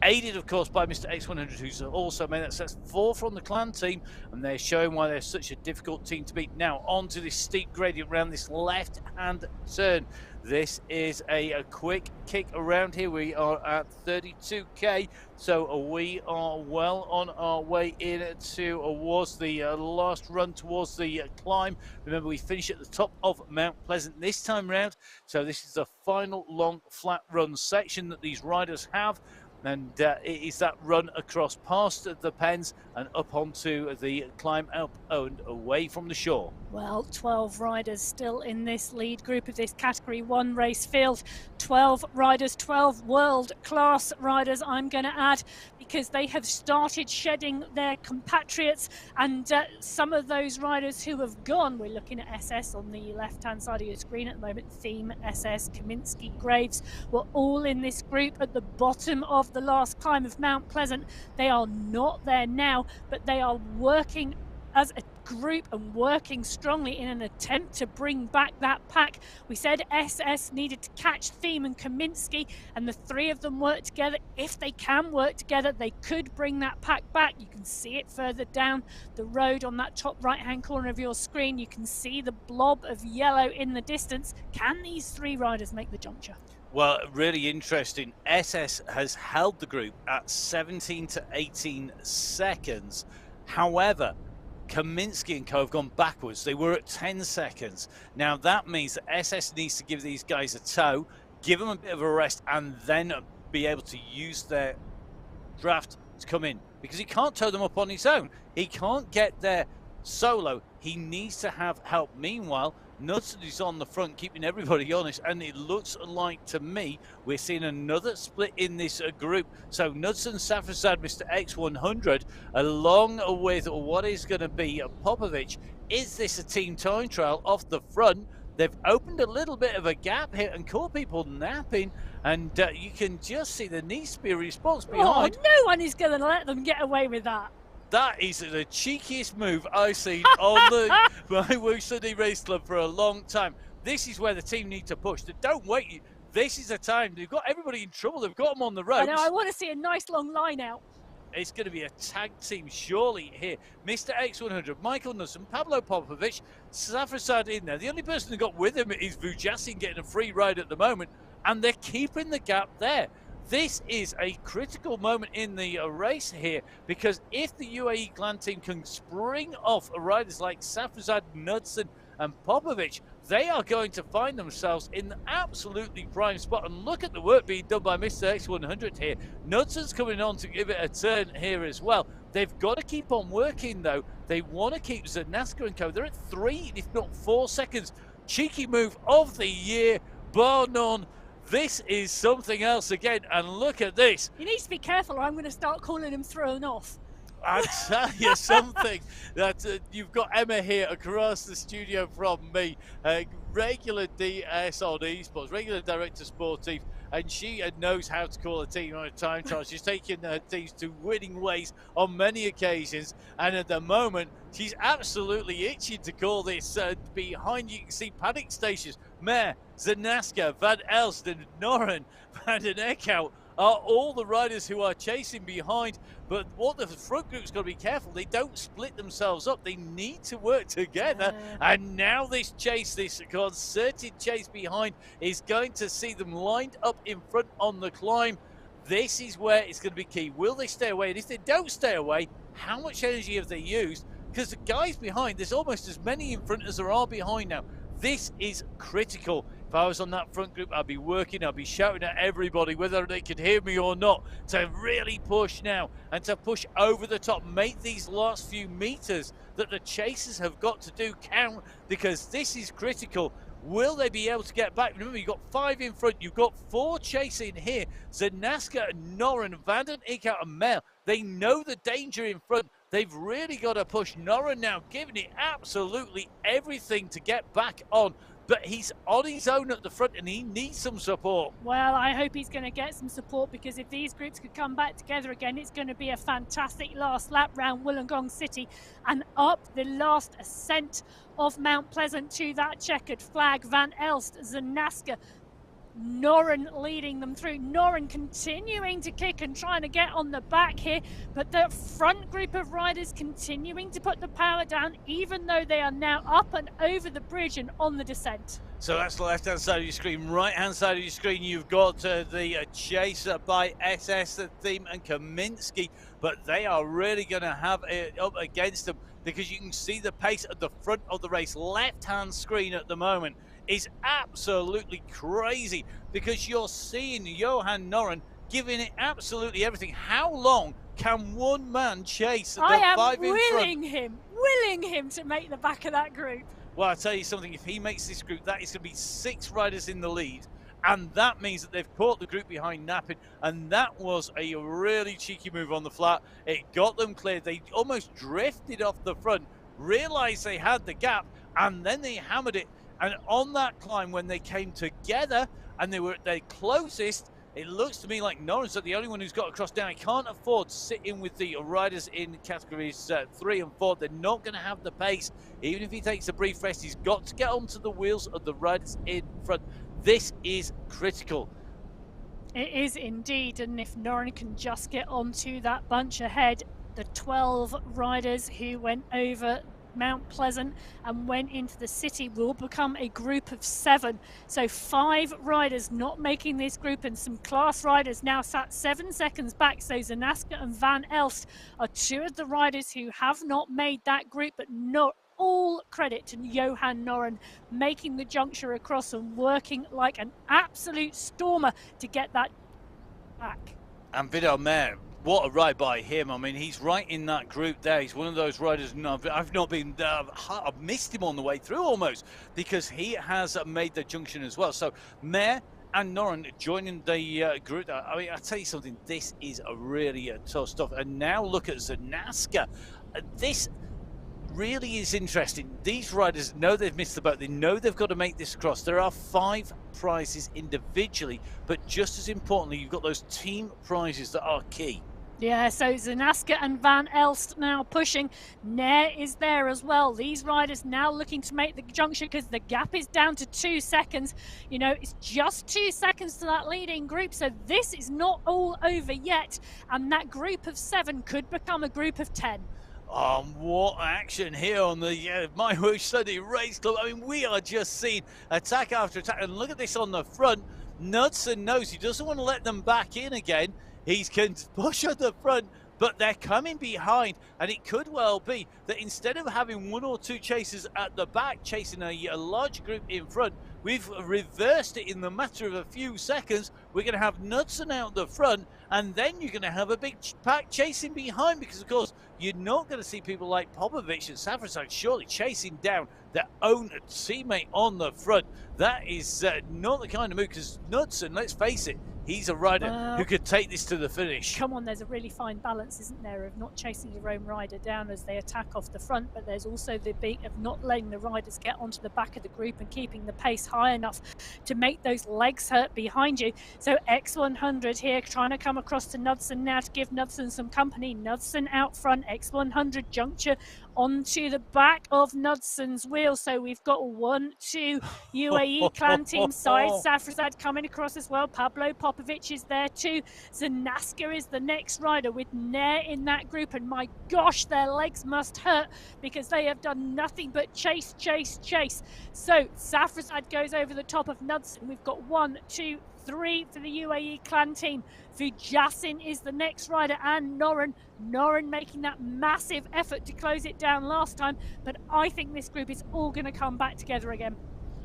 aided, of course, by Mr. X100, who's also made that. So that's 4 from the clan team, and they're showing why they're such a difficult team to beat. Now, onto this steep gradient around this left-hand turn. This is a quick kick around here. We are at 32k, so we are well on our way in towards the last run towards the climb. Remember, we finish at the top of Mount Pleasant this time round, so this is the final long flat run section that these riders have. And it is that run across past the pens and up onto the climb up and away from the shore. Well, 12 riders still in this lead group of this Category 1 race field. 12 riders, 12 world-class riders, I'm going to add, because they have started shedding their compatriots, and some of those riders who have gone, we're looking at SS on the left-hand side of your screen at the moment, Theme, SS, Kaminsky, Graves, were all in this group at the bottom of the last climb of Mount Pleasant. They are not there now, but they are working as a group and working strongly in an attempt to bring back that pack. We said SS needed to catch Theme and Kaminsky, and the three of them work together. If they can work together, they could bring that pack back. You can see it further down the road on that top right-hand corner of your screen. You can see the blob of yellow in the distance. Can these three riders make the juncture? Well, really interesting. SS has held the group at 17 to 18 seconds. However, Kaminsky and co have gone backwards. They were at 10 seconds. Now that means that SS needs to give these guys a tow, give them a bit of a rest, and then be able to use their draft to come in, because he can't tow them up on his own. He can't get there solo. He needs to have help. Meanwhile, Knudsen is on the front, keeping everybody honest, and it looks like to me we're seeing another split in this group. So Knudsen, Safrazad, Mr. X100, along with what is going to be Popovic. Is this a team time trial off the front? They've opened a little bit of a gap here and caught people napping, and you can just see there needs to be a response behind. Oh, no one is going to let them get away with that. That is the cheekiest move I've seen on the MyWhoosh Sunday Race Club for a long time. This is where the team need to push. Don't wait. This is the time. They've got everybody in trouble. They've got them on the ropes. I know. I want to see a nice long line out. It's going to be a tag team surely here. Mr. X100, Michael Knudsen, Pablo Popovic, Safrazad in there. The only person who got with him is Vujasin getting a free ride at the moment, and they're keeping the gap there. This is a critical moment in the race here, because if the UAE clan team can spring off riders like Safrazad, Knudsen and Popovic, they are going to find themselves in the absolutely prime spot. And look at the work being done by Mr. X100 here. Knudsen's coming on to give it a turn here as well. They've got to keep on working though. They want to keep Zanaska and co. They're at 3, if not 4 seconds. Cheeky move of the year, bar none. This is something else again, and look at this. You need to be careful or I'm going to start calling him thrown off. I tell you something, that you've got Emma here across the studio from me, regular DS on esports, regular director sportive, and she knows how to call a team on a time trial. She's taken her teams to winning ways on many occasions, and at the moment she's absolutely itching to call this. Behind you can see panic stations. Mare, Zanaska, Van Elst, Norren, Van den Eckhout are all the riders who are chasing behind. But what the front group's got to be careful, they don't split themselves up. They need to work together. And now this chase, this concerted chase behind, is going to see them lined up in front on the climb. This is where it's going to be key. Will they stay away? And if they don't stay away, how much energy have they used? Because the guys behind, there's almost as many in front as there are behind now. This is critical. If I was on that front group, I'd be working, I'd be shouting at everybody, whether they could hear me or not, to really push now and to push over the top, make these last few meters that the chasers have got to do count, because this is critical. Will they be able to get back? Remember, you've got 5 in front. You've got 4 chasing here. Zanaska, Noren, Vanden Eekhout, and Mel. They know the danger in front. They've really got to push. Noren now giving it absolutely everything to get back on. But he's on his own at the front and he needs some support. Well, I hope he's going to get some support, because if these groups could come back together again, it's going to be a fantastic last lap round Wollongong City and up the last ascent of Mount Pleasant to that checkered flag. Van Elst, Zanaska, Noren leading them through. Noren continuing to kick and trying to get on the back here, but the front group of riders continuing to put the power down, even though they are now up and over the bridge and on the descent. So that's the left-hand side of your screen. Right-hand side of your screen, you've got the chase by SS, the Theme, and Kaminsky, but they are really going to have it up against them, because you can see the pace at the front of the race. Left-hand screen at the moment is absolutely crazy, because you're seeing Johan Noren giving it absolutely everything. How long can one man chase the 5 in front? I am willing him to make the back of that group. Well, I'll tell you something, if he makes this group, that is going to be 6 riders in the lead. And that means that they've caught the group behind Nappin. And that was a really cheeky move on the flat. It got them cleared. They almost drifted off the front, realized they had the gap, and then they hammered it. And on that climb, when they came together and they were at their closest, it looks to me like Noren's the only one who's got across now. He can't afford to sit in with the riders in categories 3 and 4. They're not going to have the pace. Even if he takes a brief rest, he's got to get onto the wheels of the riders in front. This is critical. It is indeed, and if Noren can just get onto that bunch ahead, the 12 riders who went over Mount Pleasant and went into the city will become a group of 7. So 5 riders not making this group, and some class riders now sat 7 seconds back. So Zanaska and Van Elst are 2 of the riders who have not made that group, but not all credit to Johan Noren making the juncture across and working like an absolute stormer to get that back. And Vidal Mayer, what a ride by him. I mean, he's right in that group there. He's one of those riders, I've not been, I've missed him on the way through almost, because he has made the junction as well. So Mayer and Noren joining the group. I mean, I'll tell you something, this is a really tough stuff. And now look at Zanaska. This really is interesting. These riders know they've missed the boat. They know they've got to make this cross. There are 5 prizes individually, but just as importantly, you've got those team prizes that are key. Yeah, so Zanaska and Van Elst now pushing. Nair is there as well. These riders now looking to make the junction, because the gap is down to 2 seconds. You know, it's just 2 seconds to that leading group, so this is not all over yet. And that group of 7 could become a group of 10. What action here on the MyWhoosh Sunday Race Club. I mean, we are just seeing attack after attack. And look at this on the front. Knudsen knows he doesn't want to let them back in again. He can push at the front, but they're coming behind. And it could well be that instead of having 1 or 2 chasers at the back chasing a large group in front, we've reversed it in the matter of a few seconds. We're going to have Knudsen out the front, and then you're going to have a big pack chasing behind, because, of course, you're not going to see people like Popovic and Safraside surely chasing down their own teammate on the front. That is not the kind of move, because Knudsen, let's face it, he's a rider who could take this to the finish. Come on, there's a really fine balance, isn't there, of not chasing your own rider down as they attack off the front, but there's also the beat of not letting the riders get onto the back of the group and keeping the pace high enough to make those legs hurt behind you. So X100 here trying to come across to Knudsen now to give Knudsen some company. Knudsen out front, X100 juncture onto the back of Knudsen's wheel. So we've got 1, 2 UAE clan team side. Safrasad coming across as well. Pablo Popovic is there too. Zanaska is the next rider with Nair in that group. And my gosh, their legs must hurt, because they have done nothing but chase, chase, chase. So Safrasad goes over the top of Knudsen. We've got 1, 2, 3 for the UAE clan team. Fujasin is the next rider, and Noren making that massive effort to close it down last time, but I think this group is all going to come back together again.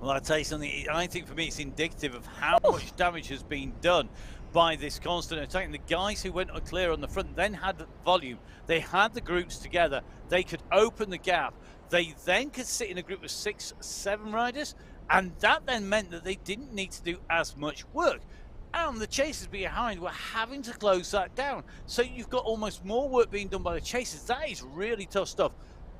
Well, I'll tell you something. I think for me, it's indicative of how much damage has been done by this constant attack. And the guys who went clear on the front then had volume. They had the groups together. They could open the gap. They then could sit in a group of 6, 7 riders. And that then meant that they didn't need to do as much work. And the chasers behind were having to close that down. So you've got almost more work being done by the chasers. That is really tough stuff.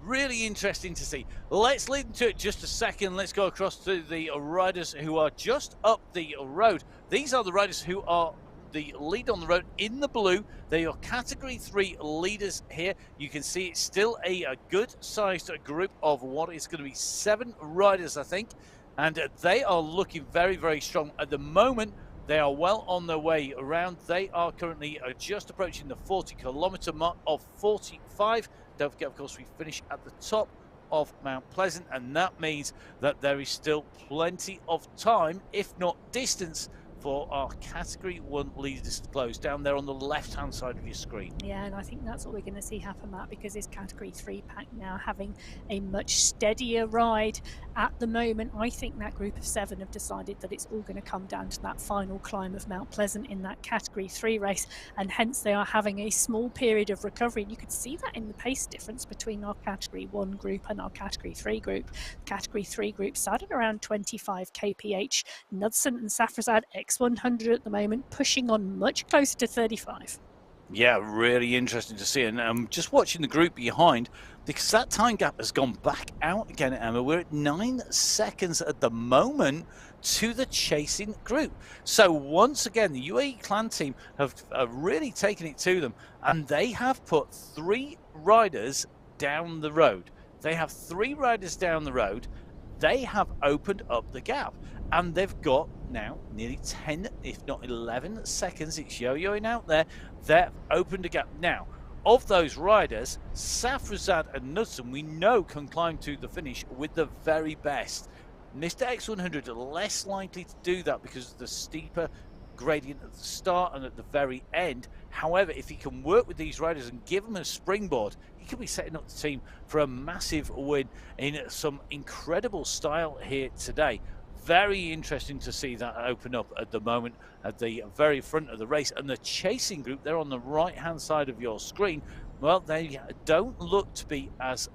Really interesting to see. Let's lead into it just a second. Let's go across to the riders who are just up the road. These are the riders who are the lead on the road in the blue. They are category 3 leaders here. You can see it's still a good sized group of what is going to be 7 riders, I think. And they are looking very, very strong at the moment. They are well on their way around. They are currently just approaching the 40-kilometer mark of 45. Don't forget, of course, we finish at the top of Mount Pleasant, and that means that there is still plenty of time, if not distance, for our Category 1 leaders to close down there on the left-hand side of your screen. Yeah, and I think that's what we're going to see happen, Matt, because this Category 3 pack now having a much steadier ride at the moment. I think that group of 7 have decided that it's all going to come down to that final climb of Mount Pleasant in that Category 3 race, and hence they are having a small period of recovery. And you could see that in the pace difference between our Category 1 group and our Category 3 group. The Category 3 group started around 25 kph. Knudsen and Safrazad X100 at the moment pushing on much closer to 35. Yeah, really interesting to see. And I'm just watching the group behind, because that time gap has gone back out again, Emma. We're at 9 seconds at the moment to the chasing group. So once again, the UAE clan team have really taken it to them, and they have put 3 riders down the road. They have 3 riders down the road. They have opened up the gap, and they've got now nearly 10, if not 11 seconds. It's yo-yoing out there. They've opened a gap. Now, of those riders, Safrazad and Knudsen, we know, can climb to the finish with the very best. Mr. X100 are less likely to do that because of the steeper gradient at the start and at the very end. However, if he can work with these riders and give them a springboard, he could be setting up the team for a massive win in some incredible style here today. Very interesting to see that open up at the moment at the very front of the race. And the chasing group, they're on the right hand side of your screen. Well, they don't look to be as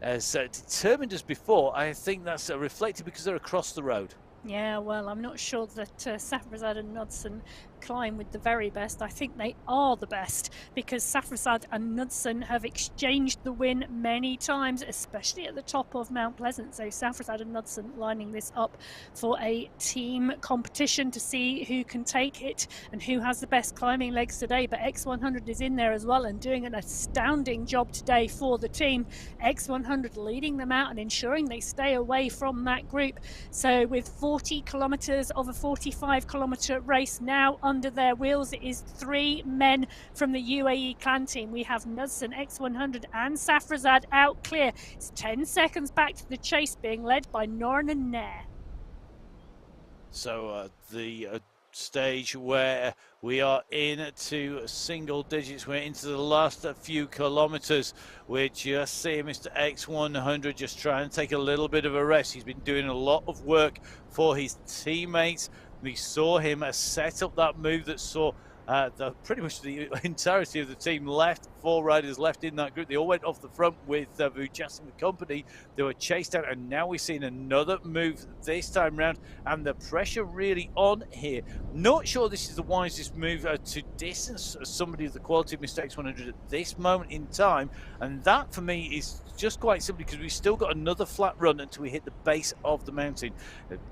determined as before. I think that's reflected because they're across the road. Yeah, well, I'm not sure that Safrazad and Knudsen climb with the very best. I think they are the best, because Safrazad and Knudsen have exchanged the win many times, especially at the top of Mount Pleasant. So Safrazad and Knudsen lining this up for a team competition to see who can take it and who has the best climbing legs today. But X100 is in there as well and doing an astounding job today for the team. X100 leading them out and ensuring they stay away from that group. So with 40 kilometers of a 45-kilometer race now under their wheels, it is 3 men from the UAE clan team. We have Knudsen, X100 and Safrazad out clear. It's 10 seconds back to the chase, being led by Noran and Nair. So the stage where we are into single digits, we're into the last few kilometers. We're just seeing Mr. X100 just trying to take a little bit of a rest. He's been doing a lot of work for his teammates. We saw him set up that move that saw pretty much the entirety of the team left. 4 riders left in that group. They all went off the front with Vujas and the company. They were chased out, and now we're seeing another move this time round, and the pressure really on here. Not sure this is the wisest move to distance somebody of the quality of Mr. X100 at this moment in time, and that for me is just quite simply because we've still got another flat run until we hit the base of the mountain.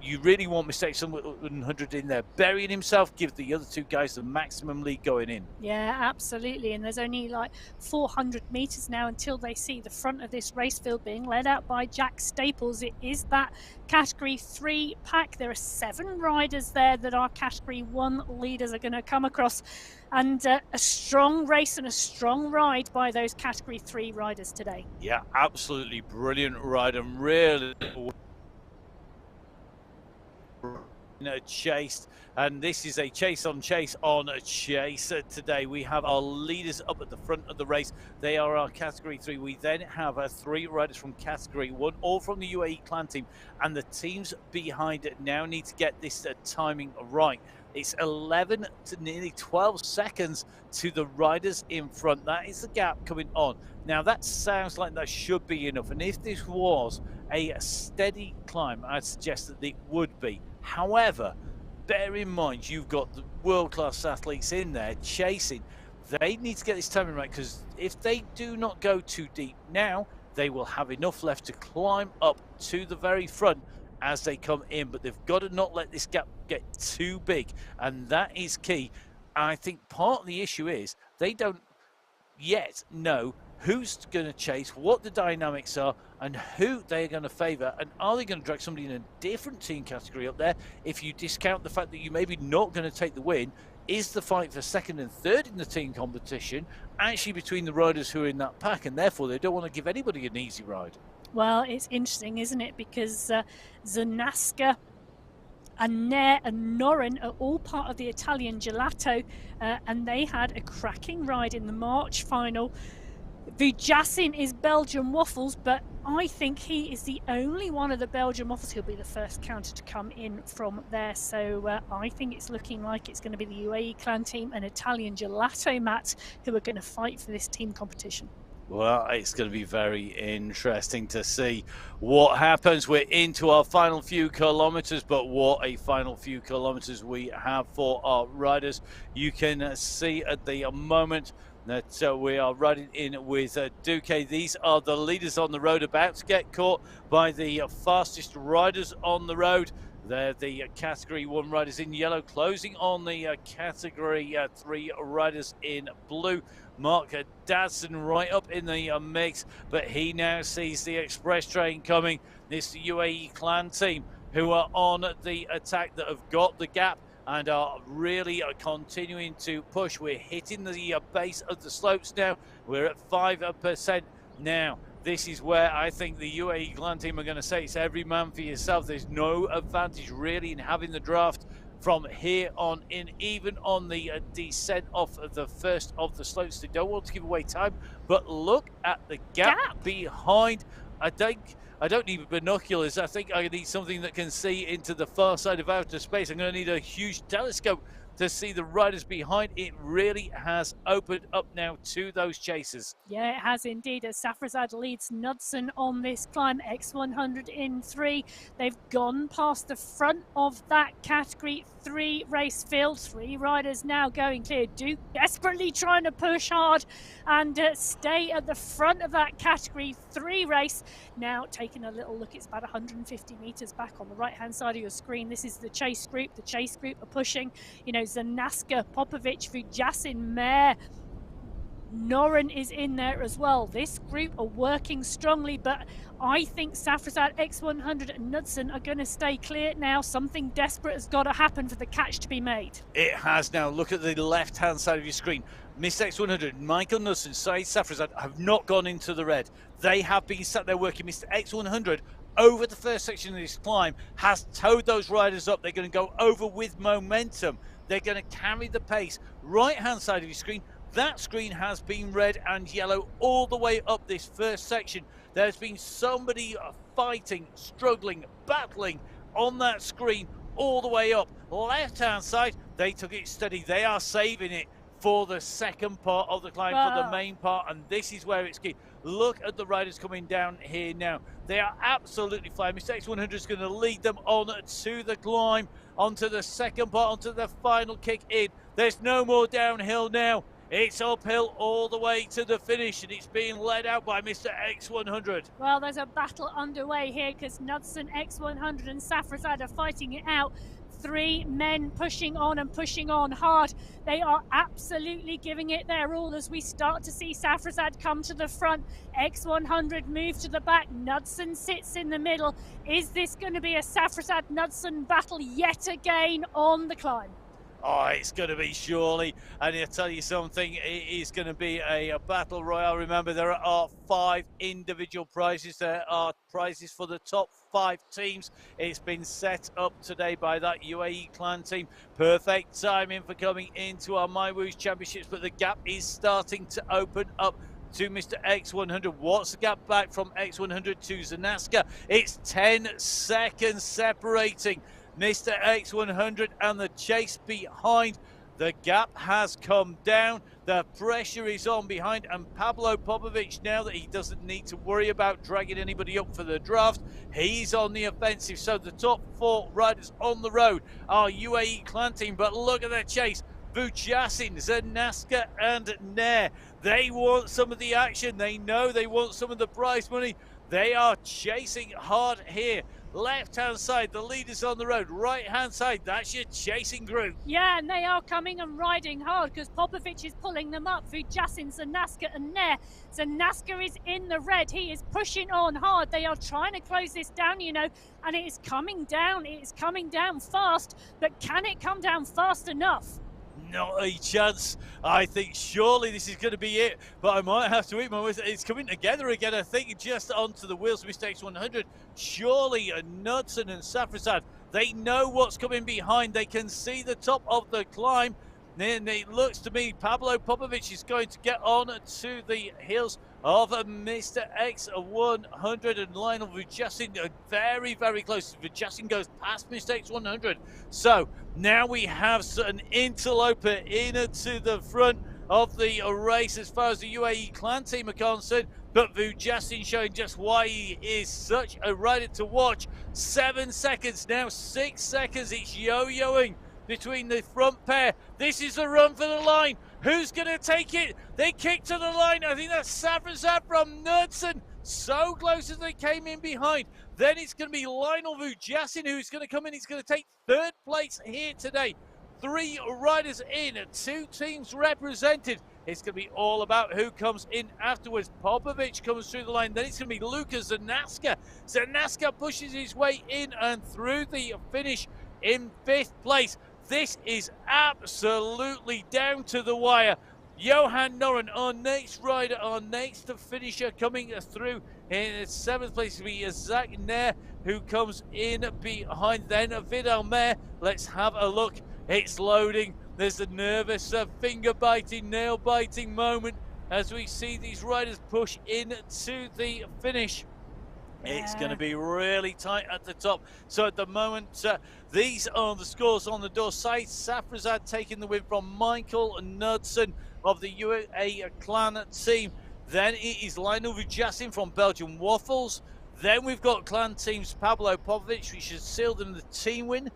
You really want Mr. X100 in there burying himself, give the other 2 guys the maximum lead going in. Yeah, absolutely. And there's only like 400 meters now until they see the front of this race field being led out by Jack Staples. It is that Category 3 pack. There are 7 riders there that our Category 1 leaders are going to come across, and a strong race and a strong ride by those Category 3 riders today. Yeah, absolutely brilliant ride, and really chased, and this is a chase on chase on a chase. Today we have our leaders up at the front of the race. They are our category 3. We then have 3 riders from category 1, all from the UAE clan team, and the teams behind it now need to get this timing right. It's 11 to nearly 12 seconds to the riders in front. That is the gap coming on. Now that sounds like that should be enough, and if this was a steady climb, I'd suggest that it would be. However, bear in mind you've got the world-class athletes in there chasing. They need to get this timing right, because if they do not go too deep now, they will have enough left to climb up to the very front as they come in. But they've got to not let this gap get too big, and that is key. I think part of the issue is they don't yet know who's going to chase, what the dynamics are, and who they're going to favour, and are they going to drag somebody in a different team category up there? If you discount the fact that you maybe not going to take the win, is the fight for second and third in the team competition actually between the riders who are in that pack, and therefore they don't want to give anybody an easy ride? Well, it's interesting, isn't it? Because Zanaska and Nair and Norin are all part of the Italian Gelato, and they had a cracking ride in the March final. Vujacin is Belgian Waffles, but I think he is the only one of the Belgian Waffles who'll be the first counter to come in from there. So I think it's looking like it's going to be the UAE clan team and Italian Gelato Matt who are going to fight for this team competition. Well, it's going to be very interesting to see what happens. We're into our final few kilometers, but what a final few kilometers we have for our riders. You can see at the moment that we are riding in with Duque. These are the leaders on the road, about to get caught by the fastest riders on the road. They're the category 1 riders in yellow, closing on the category 3 riders in blue. Mark Dadson right up in the mix, but he now sees the express train coming. This UAE clan team who are on the attack, that have got the gap and are really continuing to push. We're hitting the base of the slopes now. We're at 5% now. This is where I think the UAE clan team are going to say it's every man for yourself. There's no advantage really in having the draft from here on in, even on the descent off of the first of the slopes. They don't want to give away time, but look at the gap behind. I don't need binoculars. I think I need something that can see into the far side of outer space. I'm going to need a huge telescope to see the riders behind. It really has opened up now to those chasers. Yeah, it has indeed, as Safrazad leads Knudsen on this climb. X100 in 3. They've gone past the front of that category 3 race field. 3 riders now going clear. Duke desperately trying to push hard and stay at the front of that category 3 race. Now taking a little look, it's about 150 meters back on the right hand side of your screen. This is the chase group. The chase group are pushing, you know, Zanaska, Popovic, Vujacin, Mayer, Norin is in there as well. This group are working strongly, but I think Safrazad, X100 and Knudsen are going to stay clear now. Something desperate has got to happen for the catch to be made. It has now. Look at the left-hand side of your screen. Mr. X100, Michael Knudsen, Saeed Safrazad have not gone into the red. They have been sat there working. Mr. X100 over the first section of this climb has towed those riders up. They're going to go over with momentum. They're going to carry the pace. Right-hand side of your screen, that screen has been red and yellow all the way up this first section. There's been somebody fighting, struggling, battling on that screen all the way up. Left-hand side, they took it steady. They are saving it for the second part of the climb, for the main part, and this is where it's key. Look at the riders coming down here now. They are absolutely flying. Mr. X100 is going to lead them on to the climb, onto the second part, onto the final kick in. There's no more downhill now. It's uphill all the way to the finish, and it's being led out by Mr. X100. Well, there's a battle underway here because Knudsen, X100 and Safrazad are fighting it out. 3 men pushing on and pushing on hard. They are absolutely giving it their all as we start to see Safrazad come to the front. X100 move to the back. Knudsen sits in the middle. Is this going to be a Safrazad-Knudsen battle yet again on the climb? Oh, it's going to be surely. And I'll tell you something, it is going to be a battle royale. Remember, there are 5 individual prizes. There are prizes for the top 5 teams. It's been set up today by that UAE clan team. Perfect timing for coming into our MyWhoosh Championships, but the gap is starting to open up to Mr. X100. What's the gap back from X100 to Zanaska? It's 10 seconds separating Mr. X100 and the chase behind. The gap has come down. The pressure is on behind. And Pablo Popovic, now that he doesn't need to worry about dragging anybody up for the draft, he's on the offensive. So the top 4 riders on the road are UAE clan team. But look at their chase. Vujasin, Zanaska, and Nair. They want some of the action. They know they want some of the prize money. They are chasing hard here. Left-hand side, the leaders on the road. Right-hand side, that's your chasing group. Yeah, and they are coming and riding hard because Popovic is pulling them up through Jasin, Zanaska and Nair. Zanaska is in the red. He is pushing on hard. They are trying to close this down, you know, and it is coming down. It is coming down fast, but can it come down fast enough? Not a chance. I think surely this is going to be it, but I might have to eat my words. It's coming together again, I think, just onto the wheels of Mistakes 100. Surely Knudsen and Safrazad, they know what's coming behind. They can see the top of the climb. Then it looks to me Pablo Popovic is going to get on to the heels of Mr. X100 and Lionel Vujasin very, very close. Vujasin goes past Mr. X100. So now we have an interloper in to the front of the race as far as the UAE clan team are concerned. But Vujasin showing just why he is such a rider to watch. 7 seconds now, 6 seconds. It's yo-yoing between the front pair. This is the run for the line. Who's going to take it? They kick to the line. I think that's Safrazad from Knudsen. So close as they came in behind. Then it's going to be Lionel Vujasin who's going to come in. He's going to take 3rd place here today. 3 riders in, 2 teams represented. It's going to be all about who comes in afterwards. Popovic comes through the line. Then it's going to be Lucas Zanaska. Zanaska pushes his way in and through the finish in 5th place. This is absolutely down to the wire. Johan Noren, our next rider, our next finisher coming through in 7th place will be Zach Nair, who comes in behind then Vidal Mayer. Let's have a look. It's loading. There's a nervous, finger-biting, nail-biting moment as we see these riders push into the finish. It's going to be really tight at the top. So at the moment, these are the scores on the door. Said Safrazad taking the win from Michael Knudsen of the UAE clan team. Then it is Lionel Vujasin from Belgian Waffles. Then we've got clan teams Pablo Popovic, which has sealed them the team win.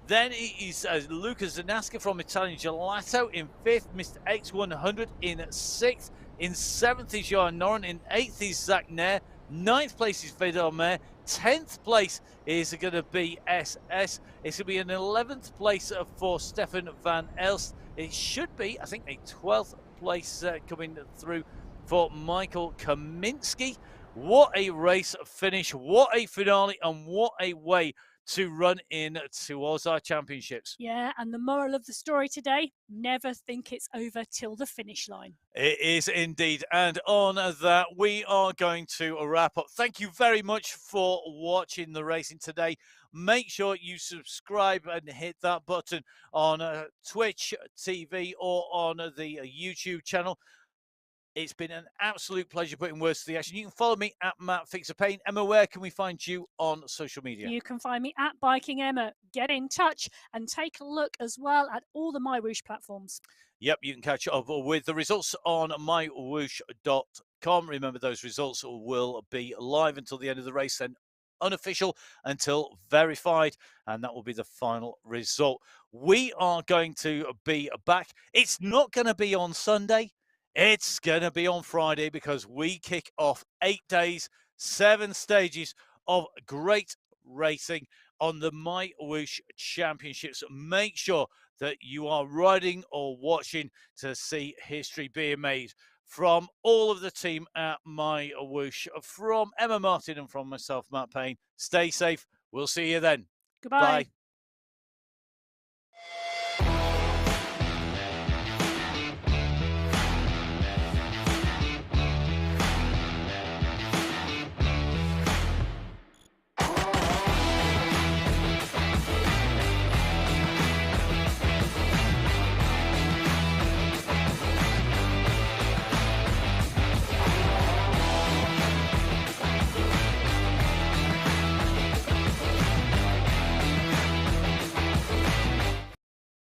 Then it is Lucas Zanaska from Italian Gelato in 5th, Mr. X100 in 6th. In 7th is Johan Noren. In 8th is Zach Nair. 9th place is Vidal Mayer. 10th place is going to be SS. It's going to be an 11th place for Stefan van Elst. It should be, I think, a 12th place coming through for Michael Kaminski. What a race finish, what a finale, and what a way to run in towards our championships. Yeah, and the moral of the story today, never think it's over till the finish line. It is indeed. And on that, we are going to wrap up. Thank you very much for watching the racing today. Make sure you subscribe and hit that button on Twitch TV or on the YouTube channel. It's been an absolute pleasure putting words to the action. You can follow me at Matt Fixer Pain. Emma, where can we find you on social media? You can find me at Biking Emma. Get in touch and take a look as well at all the MyWhoosh platforms. Yep, you can catch up with the results on MyWhoosh.com. Remember, those results will be live until the end of the race, then unofficial until verified, and that will be the final result. We are going to be back. It's not going to be on Sunday. It's going to be on Friday because we kick off 8 days, 7 stages of great racing on the MyWhoosh Championships. Make sure that you are riding or watching to see history being made. From all of the team at MyWhoosh, from Emma Martin and from myself, Matt Payne, stay safe. We'll see you then. Goodbye. Bye.